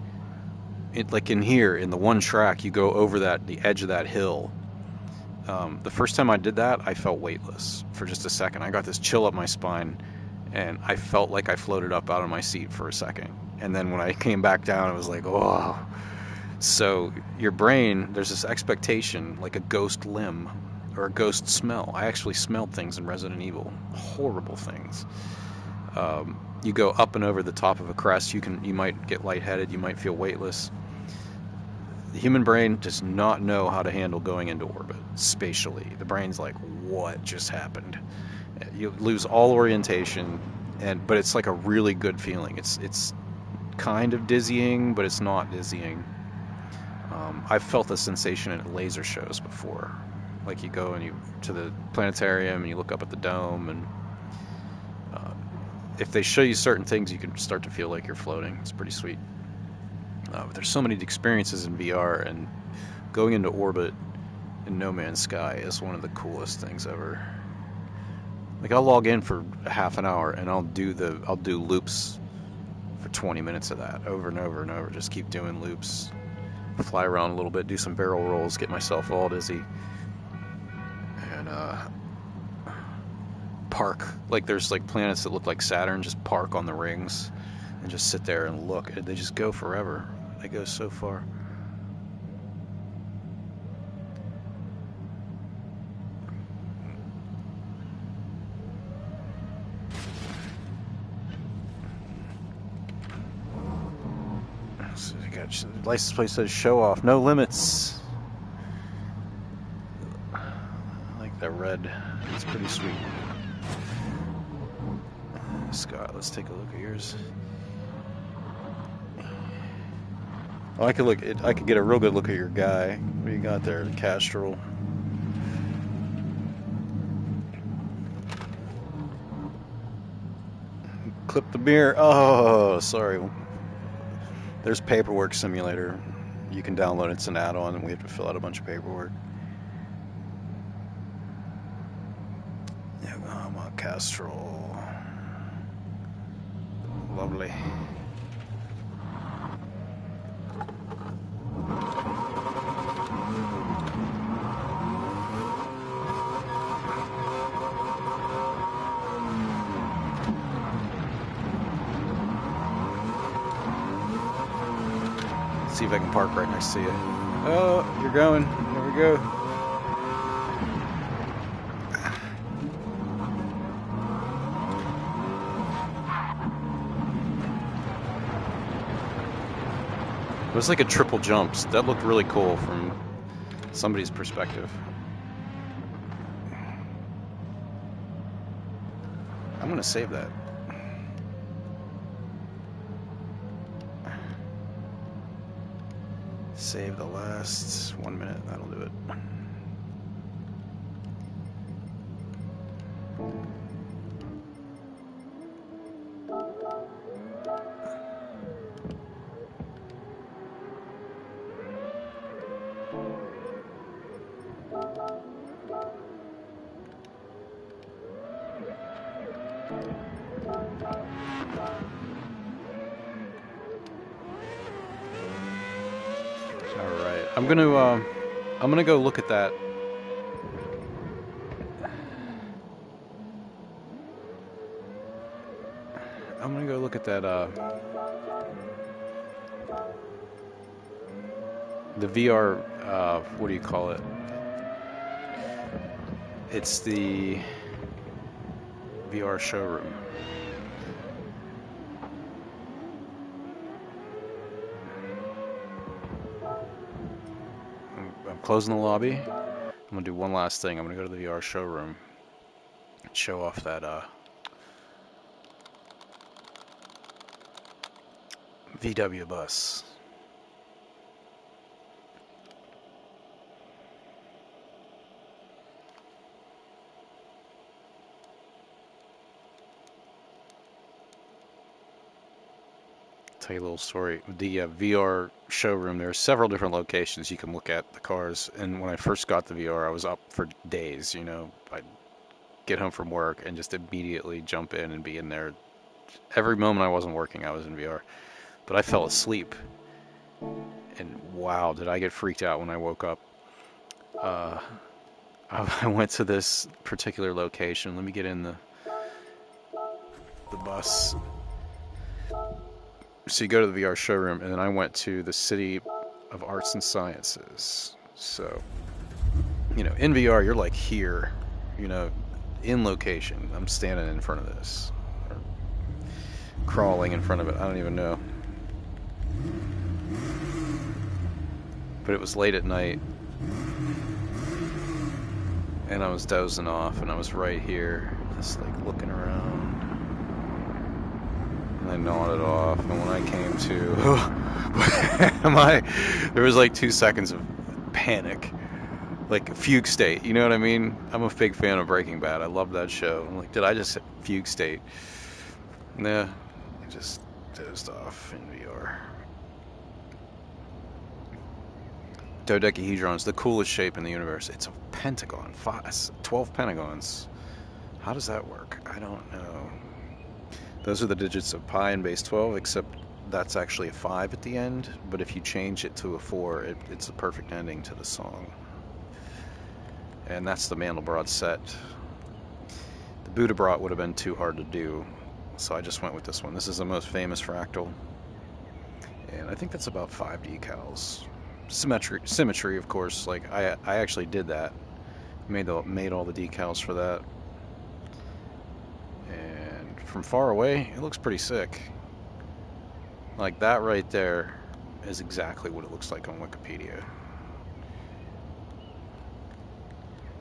like in here, in the one track, you go over the edge of that hill. The first time I did that, I felt weightless for just a second. I got this chill up my spine, and I felt like I floated up out of my seat for a second. And then when I came back down, it was like, oh. So your brain, there's this expectation, like a ghost limb or a ghost smell. I actually smelled things in Resident Evil, horrible things. You go up and over the top of a crest, you might get lightheaded, you might feel weightless. The human brain does not know how to handle going into orbit spatially. The brain's like, what just happened? You lose all orientation, but it's like a really good feeling. It's kind of dizzying, but it's not dizzying. I've felt the sensation at laser shows before. Like you go to the planetarium and you look up at the dome, and if they show you certain things, you can start to feel like you're floating. It's pretty sweet. But there's so many experiences in VR, and going into orbit in No Man's Sky is one of the coolest things ever. Like I'll log in for half an hour and I'll do loops for 20 minutes of that over and over and over. Just keep doing loops, fly around a little bit, do some barrel rolls, get myself all dizzy, and park. Like there's like planets that look like Saturn, just park on the rings and just sit there and look. They just go forever. They go so far. So you got the license plate says show off, no limits. I like that red. It's pretty sweet. Scott, let's take a look at yours. Oh, I could get a real good look at your guy. What do you got there, Castrol? Clip the mirror. Oh, sorry. There's Paperwork Simulator. You can download it. It's an add-on, and we have to fill out a bunch of paperwork. Yokohama Castrol. Lovely. See if I can park right next to you. Oh, you're going. There we go. It was like a triple jumps. That looked really cool from somebody's perspective. I'm gonna save that. Save the last 1 minute. That'll do it. All right, I'm gonna go look at that. I'm gonna go look at that. The VR. What do you call it? It's the VR showroom. I'm closing the lobby. I'm gonna do one last thing. I'm gonna go to the VR showroom and show off that VW bus. tell you a little story. The VR showroom, there are several different locations you can look at the cars. And when I first got the VR, I was up for days. You know, I'd get home from work and just immediately jump in and be in there. Every moment I wasn't working, I was in VR. But I fell asleep. And wow, did I get freaked out when I woke up. Uh, I went to this particular location. Let me get in the bus. So you go to the VR showroom, and then I went to the City of Arts and Sciences. So, you know, in VR, you're like here, you know, in location. I'm standing in front of this, or crawling in front of it. I don't even know. But it was late at night, and I was dozing off, and I was right here, just like looking around. And I nodded off, and when I came to, there was like 2 seconds of panic, like fugue state. You know what I mean? I'm a big fan of Breaking Bad. I love that show. I'm like, did I just hit fugue state? Nah, I just dozed off in VR. Dodecahedron's the coolest shape in the universe. It's a pentagon, 12 pentagons. How does that work? I don't know. Those are the digits of pi and base 12, except that's actually a 5 at the end. But if you change it to a 4, it's a perfect ending to the song. And that's the Mandelbrot set. The Buddhabrot would have been too hard to do, so I just went with this one. This is the most famous fractal. And I think that's about 5 decals. Symmetry, of course. Like I actually did that. Made all the decals for that. And from far away, it looks pretty sick. Like that right there is exactly what it looks like on Wikipedia.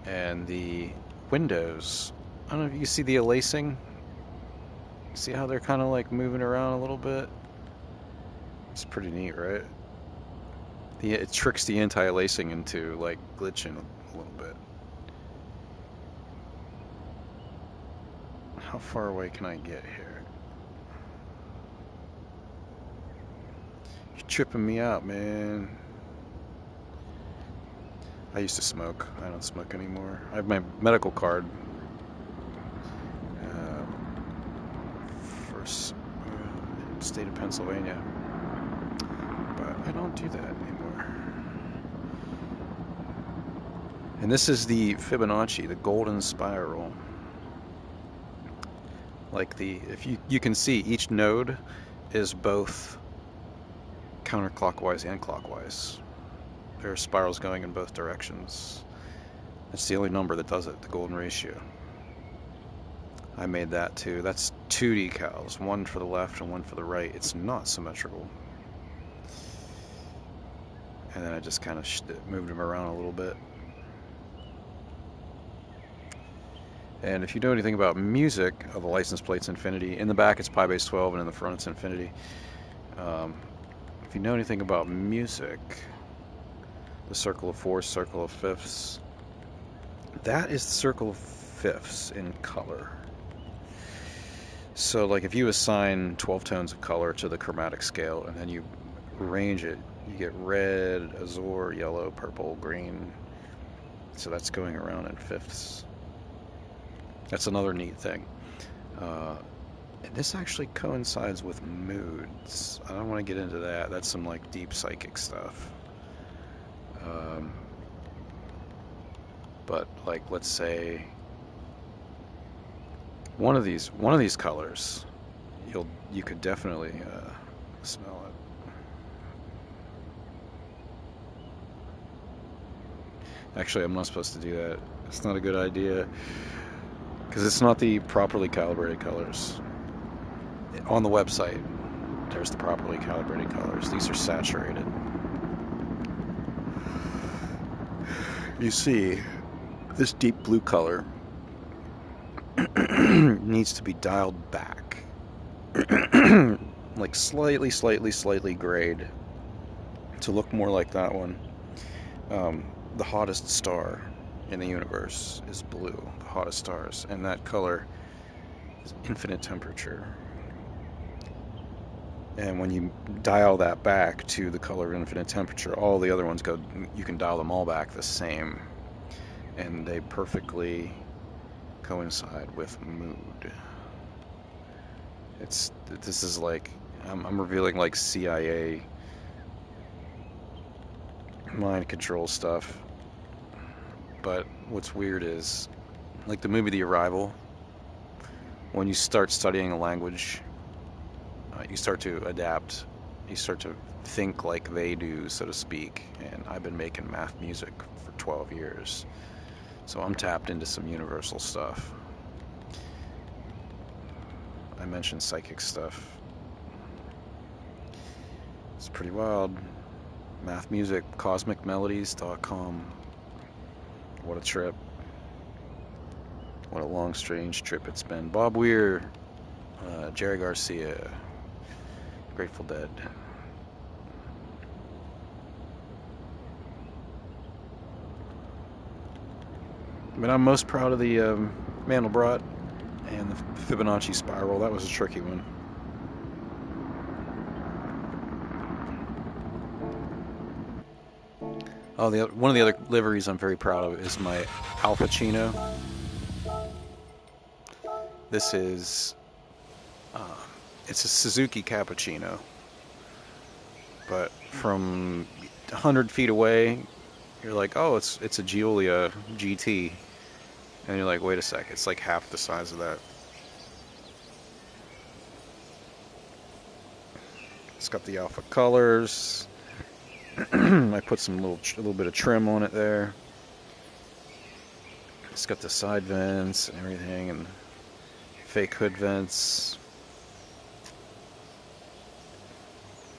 And the windows, I don't know if you see the lacing. See how they're kind of like moving around a little bit? It's pretty neat, right? It tricks the anti-lacing into like glitching a little bit. How far away can I get here? You're tripping me out, man. I used to smoke. I don't smoke anymore. I have my medical card. For state of Pennsylvania. But I don't do that anymore. And this is the Fibonacci, the golden spiral. Like if you can see each node is both counterclockwise and clockwise. There are spirals going in both directions. That's the only number that does it, the golden ratio. I made that too. That's 2 decals, one for the left and one for the right. It's not symmetrical. And then I just kind of moved them around a little bit. And if you know anything about music, the license plate's infinity. In the back it's pi base 12, and in the front it's infinity. If you know anything about music, the circle of fourths, circle of fifths, that is the circle of fifths in color. So like if you assign 12 tones of color to the chromatic scale and then you arrange it, you get red, azure, yellow, purple, green. So that's going around in fifths. That's another neat thing. And this actually coincides with moods. I don't want to get into that. That's some like deep psychic stuff. But like, let's say one of these colors, you could definitely smell it. Actually, I'm not supposed to do that. It's not a good idea because it's not the properly calibrated colors. On the website, there's the properly calibrated colors. These are saturated. You see, this deep blue color needs to be dialed back. Like slightly grayed to look more like that one. The hottest star in the universe is blue, the hottest stars, and that color is infinite temperature. And when you dial that back to the color of infinite temperature, all the other ones go, you can dial them all back the same. And they perfectly coincide with mood. This is like, I'm revealing like CIA mind control stuff. But what's weird is, like the movie The Arrival, when you start studying a language, you start to adapt. You start to think like they do, so to speak. And I've been making math music for 12 years. So I'm tapped into some universal stuff. I mentioned psychic stuff. It's pretty wild. Math music, cosmicmelodies.com. What a trip. What a long, strange trip it's been. Bob Weir, Jerry Garcia, Grateful Dead. But I'm most proud of the Mandelbrot and the Fibonacci spiral. That was a tricky one. Oh, one of the other liveries I'm very proud of is my Al Pacino. This is, it's a Suzuki Cappuccino, but from 100 feet away, you're like, oh, it's a Giulia GT, and you're like, wait a sec, it's like half the size of that. It's got the alpha colors. I put some a little bit of trim on it there. It's got the side vents and everything, and fake hood vents.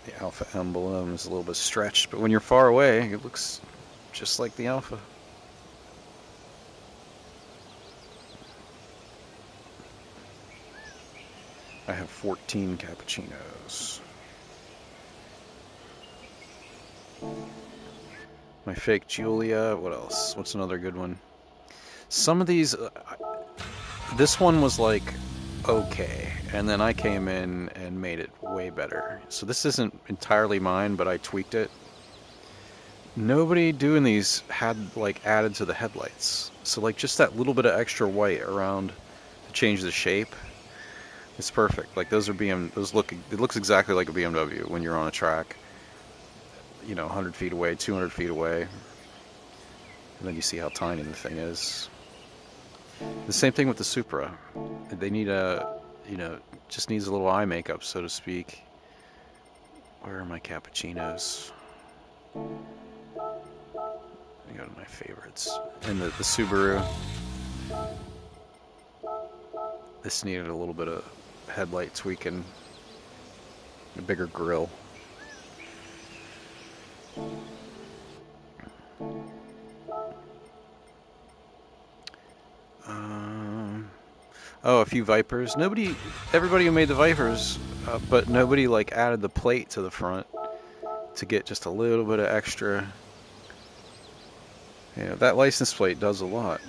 The alpha emblem is a little bit stretched, but when you're far away, it looks just like the alpha. I have 14 cappuccinos. My fake Giulia. What else? What's another good one? Some of these, this one was like okay, and then I came in and made it way better. So this isn't entirely mine, but I tweaked it. Nobody doing these had like added to the headlights, so like just that little bit of extra white around to change the shape. It's perfect. Like those are it looks exactly like a BMW when you're on a track. You know, 100 feet away, 200 feet away, and then you see how tiny the thing is. The same thing with the Supra. They need just needs a little eye makeup, so to speak. Where are my cappuccinos? I go to my favorites. And the Subaru. This needed a little bit of headlight tweaking. A bigger grille. Oh, a few Vipers. Everybody who made the Vipers, but nobody like added the plate to the front to get just a little bit of extra. Yeah, that license plate does a lot.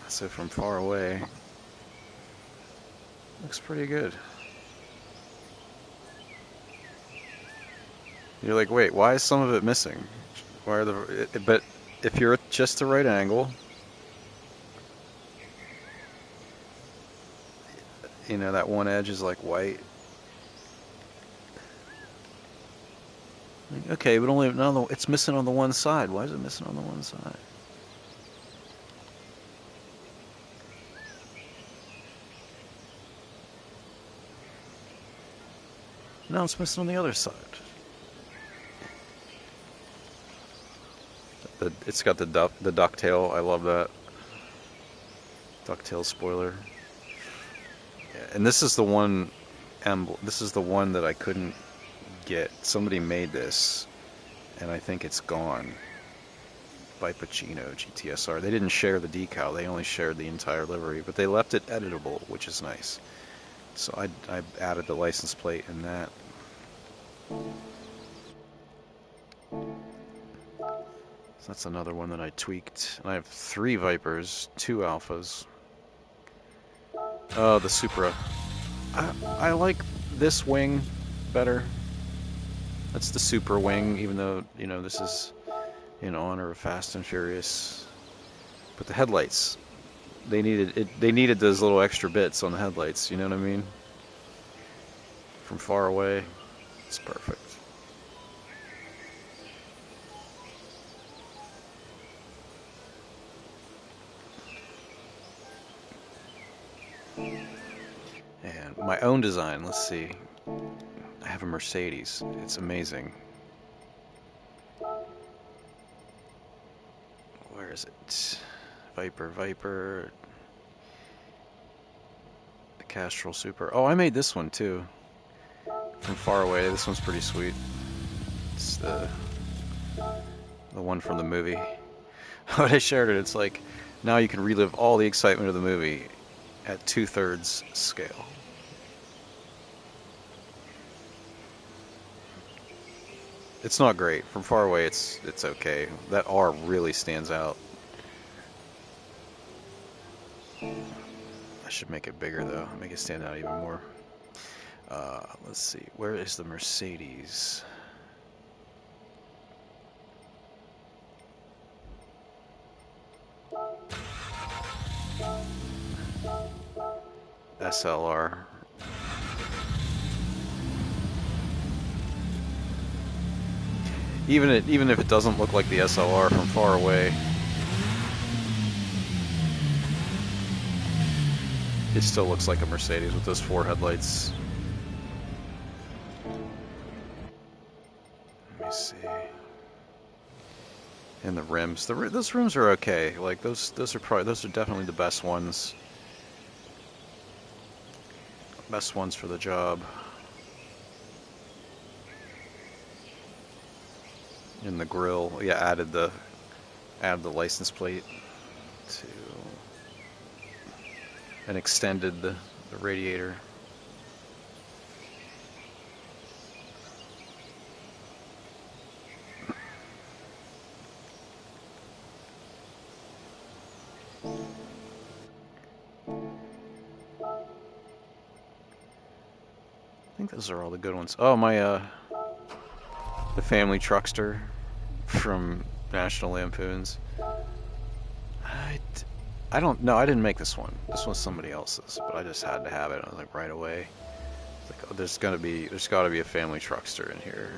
So from far away, looks pretty good. You're like, wait, why is some of it missing? Why are but if you're at just the right angle, you know, that one edge is like white. Okay, but it's missing on the one side. Why is it missing on the one side? No, it's missing on the other side. It's got the ducktail. I love that ducktail spoiler. Yeah, and this is the one This is the one that I couldn't get. Somebody made this, and I think it's gone. By Pacino GTSR. They didn't share the decal. They only shared the entire livery, but they left it editable, which is nice. So I added the license plate in that. So that's another one that I tweaked. And I have 3 Vipers, 2 Alphas. Oh, the Supra. I like this wing better. That's the Supra wing, even though, you know, this is in honor of Fast and Furious. But the headlights, they needed those little extra bits on the headlights, you know what I mean? From far away, it's perfect. And my own design, let's see. I have a Mercedes. It's amazing. Where is it? Viper. The Castrol Super. Oh, I made this one too. From far away, this one's pretty sweet. It's the one from the movie. When I shared it, it's like, now you can relive all the excitement of the movie at 2/3 scale. It's not great. From far away, it's okay. That R really stands out. I should make it bigger though. Make it stand out even more. Let's see. Where is the Mercedes? SLR. Even if it doesn't look like the SLR from far away, it still looks like a Mercedes with those 4 headlights. Let me see. And the rims. Those rims are okay. Like those are definitely the best ones. Best ones for the job. In the grill, yeah, added the license plate to and extended the radiator. I think those are all the good ones. Oh, my the family truckster from National Lampoons. I don't know. I didn't make this one. This one's somebody else's, but I just had to have it. I was like right away. Like, oh, there's got to be a family truckster in here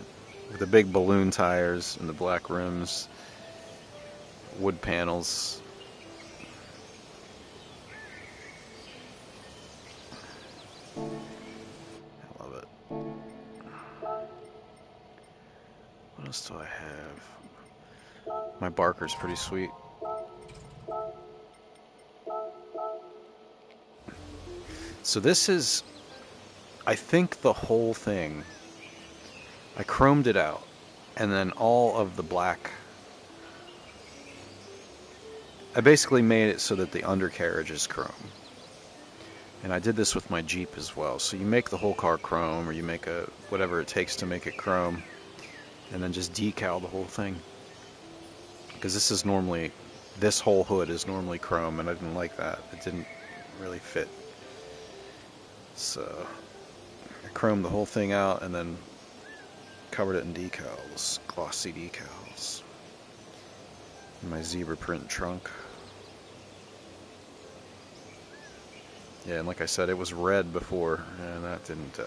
with the big balloon tires and the black rims, wood panels. I love it. What else do I have? My Barker's pretty sweet. So this is, I think, the whole thing. I chromed it out, and then all of the black. I basically made it so that the undercarriage is chrome. And I did this with my Jeep as well. So you make the whole car chrome, or you make whatever it takes to make it chrome, and then just decal the whole thing. Because this whole hood is normally chrome, and I didn't like that. It didn't really fit. So I chromed the whole thing out and then covered it in decals, glossy decals. And my zebra print trunk. Yeah, and like I said, it was red before, and that didn't,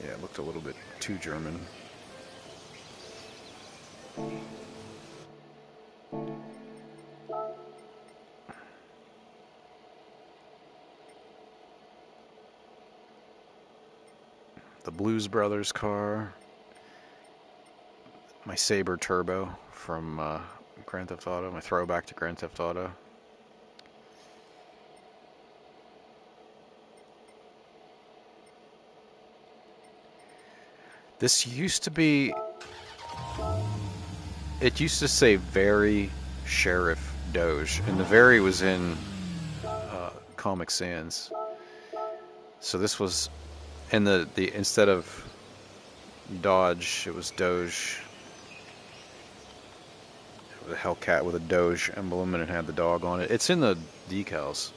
yeah, it looked a little bit too German. The Blues Brothers car. My Sabre Turbo from Grand Theft Auto, my throwback to Grand Theft Auto. This used to be, it used to say Very Sheriff Doge, and the Very was in Comic Sans. So this was, and the instead of Dodge, it was Doge. the Hellcat with a Doge emblem, and it had the dog on it. It's in the decals,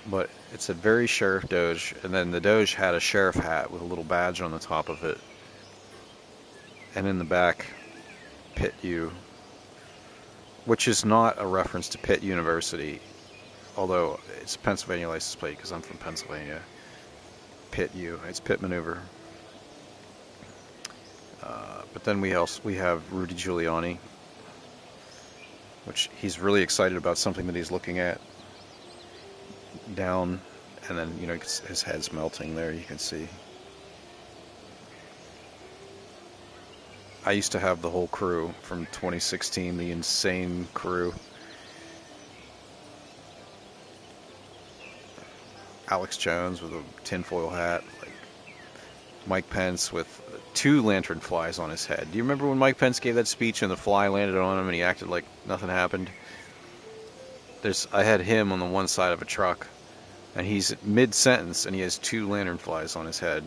but it's a very Sheriff Doge, and then the Doge had a sheriff hat with a little badge on the top of it, and in the back, Pitt U, which is not a reference to Pitt University, although it's a Pennsylvania license plate because I'm from Pennsylvania. Pitt U, it's Pitt Maneuver. But then we have Rudy Giuliani, which he's really excited about something that he's looking at down, and then his head's melting there. You can see. I used to have the whole crew from 2016, the insane crew. Alex Jones with a tinfoil hat, like Mike Pence with 2 lantern flies on his head. Do you remember when Mike Pence gave that speech and the fly landed on him and he acted like nothing happened? I had him on the one side of a truck, and he's mid-sentence and he has 2 lantern flies on his head.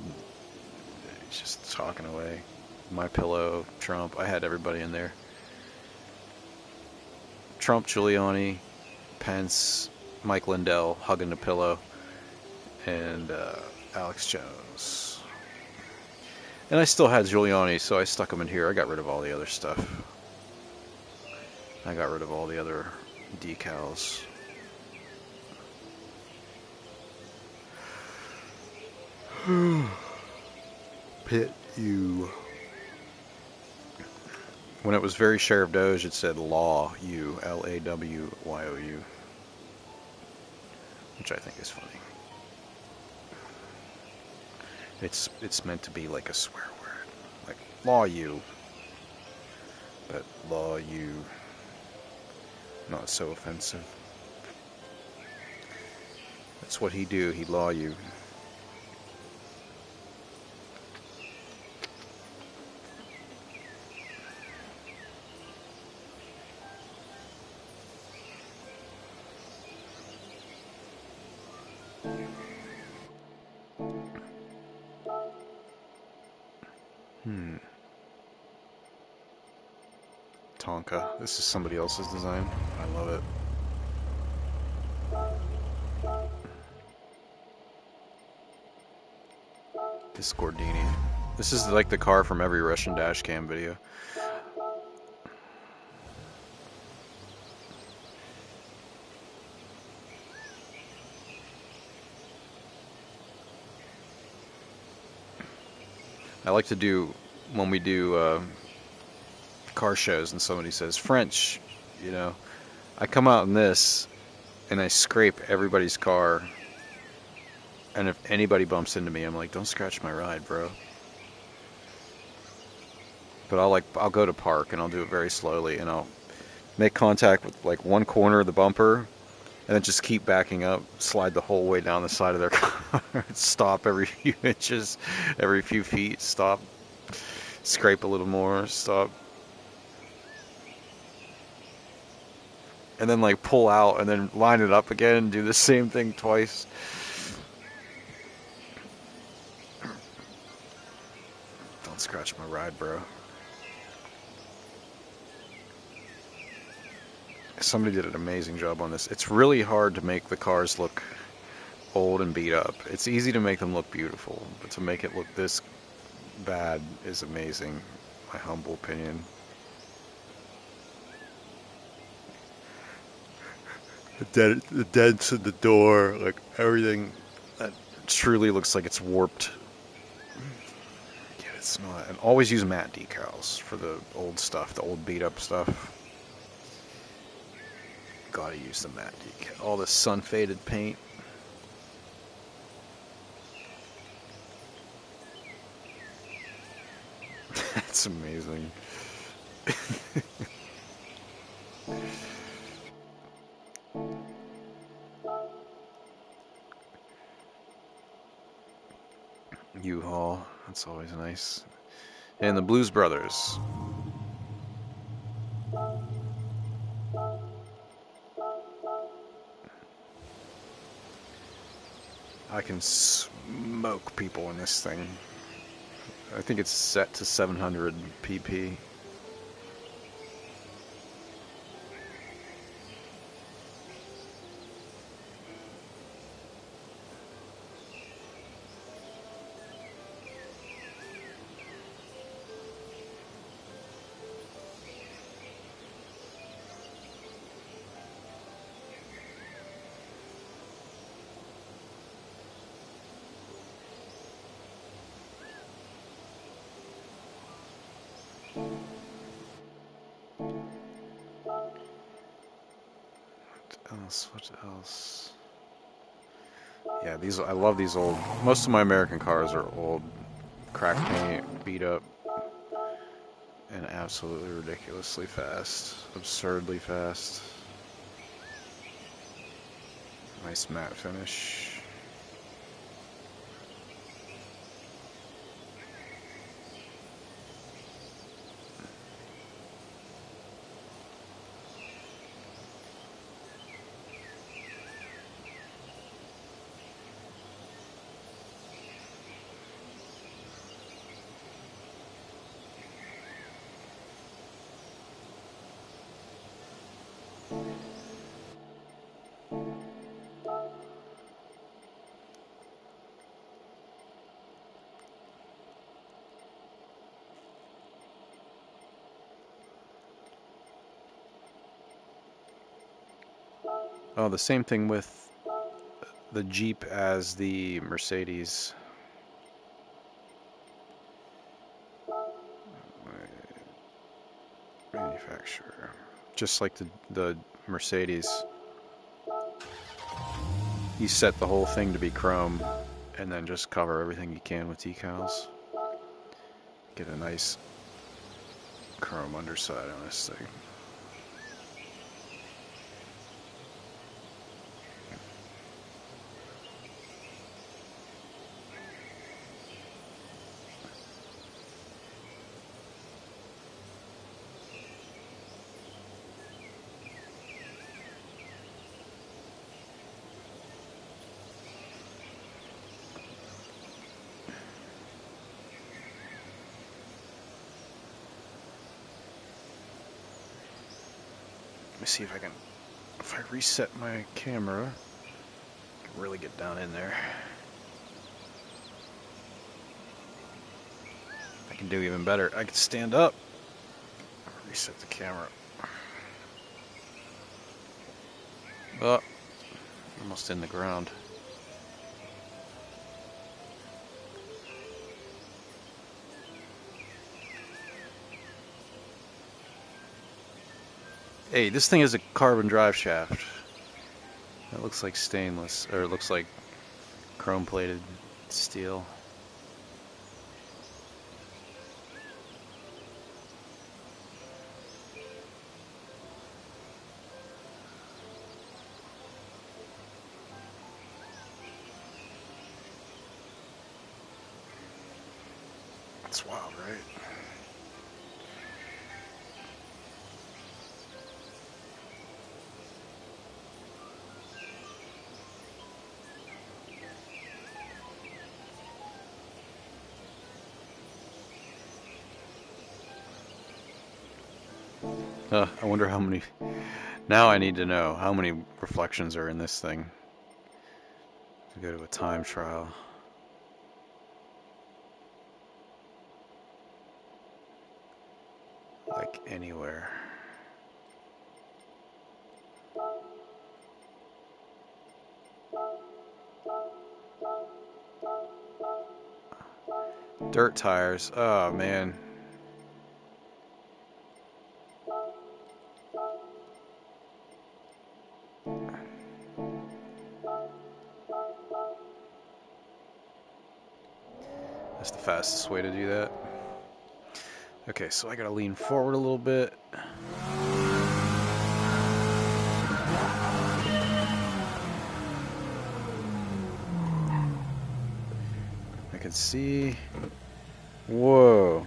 He's just talking away. My Pillow, Trump, I had everybody in there. Trump, Giuliani, Pence, Mike Lindell hugging the pillow, and Alex Jones. And I still had Giuliani, so I stuck him in here. I got rid of all the other stuff. I got rid of all the other decals. Pitt U. When it was very Sheriff Doge, it said Law U, Lawyu, which I think is funny. It's meant to be like a swear word, like Law U, but Law U, not so offensive. That's what he do. He law you. Tonka. This is somebody else's design. I love it. Discordini. This is like the car from every Russian dash cam video. I like to do, when we do car shows and somebody says French, you know, I come out in this and I scrape everybody's car, and if anybody bumps into me, I'm like, don't scratch my ride, bro. But I'll go to park and I'll do it very slowly, and I'll make contact with like one corner of the bumper and then just keep backing up, slide the whole way down the side of their car, stop every few inches, every few feet, stop, scrape a little more, stop. And then like pull out and then line it up again and do the same thing twice. Don't scratch my ride, bro. Somebody did an amazing job on this. It's really hard to make the cars look old and beat up. It's easy to make them look beautiful, but to make it look this bad is amazing, my humble opinion. The dents in the door, like everything, that truly looks like it's warped. Yeah, it's not. And always use matte decals for the old stuff, the old beat up stuff. Gotta use the matte decal. All this sun faded paint. That's amazing. U-Haul, that's always nice. And the Blues Brothers. I can smoke people in this thing. I think it's set to 700 pp. What else? Yeah, these I love these old. Most of my American cars are old, cracked paint, beat up, and absolutely ridiculously fast, absurdly fast. Nice matte finish. Oh, the same thing with the Jeep as the Mercedes. Manufacturer. Just like the Mercedes. You set the whole thing to be chrome and then just cover everything you can with decals. Get a nice chrome underside on this thing. Let me see if I reset my camera, I can really get down in there. I can do even better. I can stand up, reset the camera. Oh, almost in the ground. Hey, this thing is a carbon drive shaft. That looks like stainless, or it looks like chrome plated steel. That's wild, right? I wonder how many. Now I need to know how many reflections are in this thing. To go to a time trial. Like anywhere. Dirt tires. Oh man. That's the fastest way to do that. Okay, so I gotta lean forward a little bit. I can see. Whoa.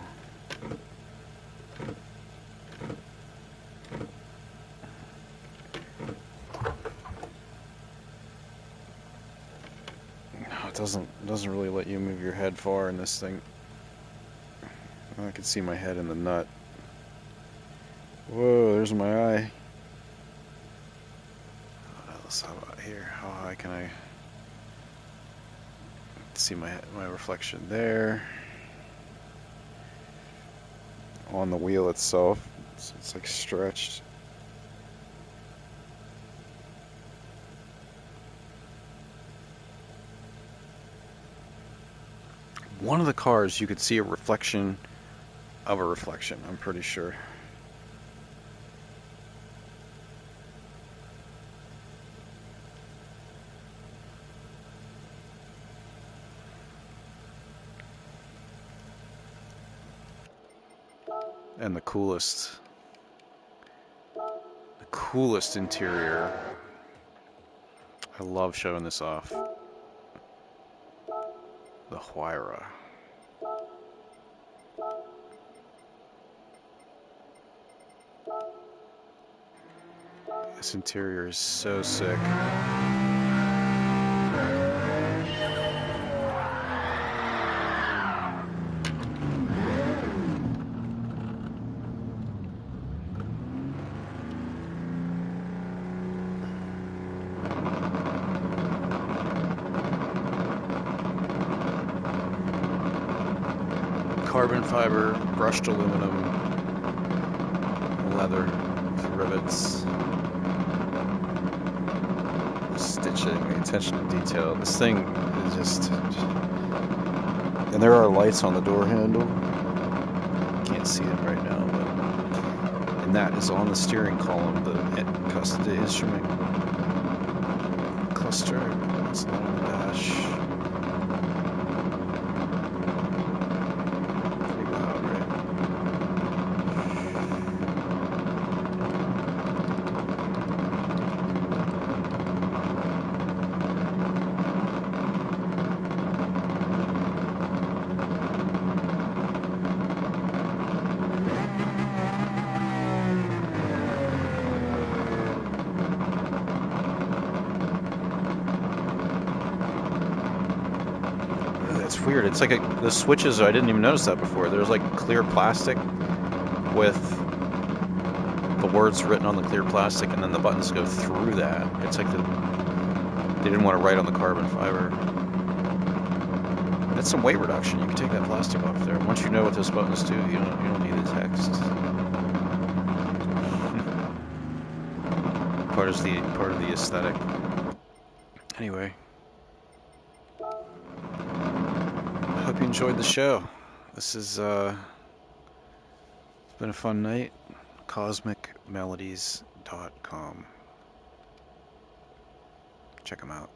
No, it doesn't really let you move your head far in this thing. I can see my head in the nut. Whoa, there's my eye. What else? How about here? How high can I see my reflection there? On the wheel itself, so it's like stretched. One of the cars you could see a reflection of a reflection, I'm pretty sure. And the coolest interior. I love showing this off. The Huayra. This interior is so sick. Carbon fiber, brushed aluminum, leather, rivets, stitching, attention to detail. This thing is just... And there are lights on the door handle. Can't see them right now, but... And that is on the steering column, the instrument cluster. It's not on the dash. It's weird. It's like the switches, I didn't even notice that before. There's like clear plastic with the words written on the clear plastic, and then the buttons go through that. It's like they didn't want to write on the carbon fiber. That's some weight reduction. You can take that plastic off there. Once you know what those buttons do, you don't need the text. part of the aesthetic. Anyway. Hope you enjoyed the show. This is it's been a fun night. CosmicMelodies.com. Check them out.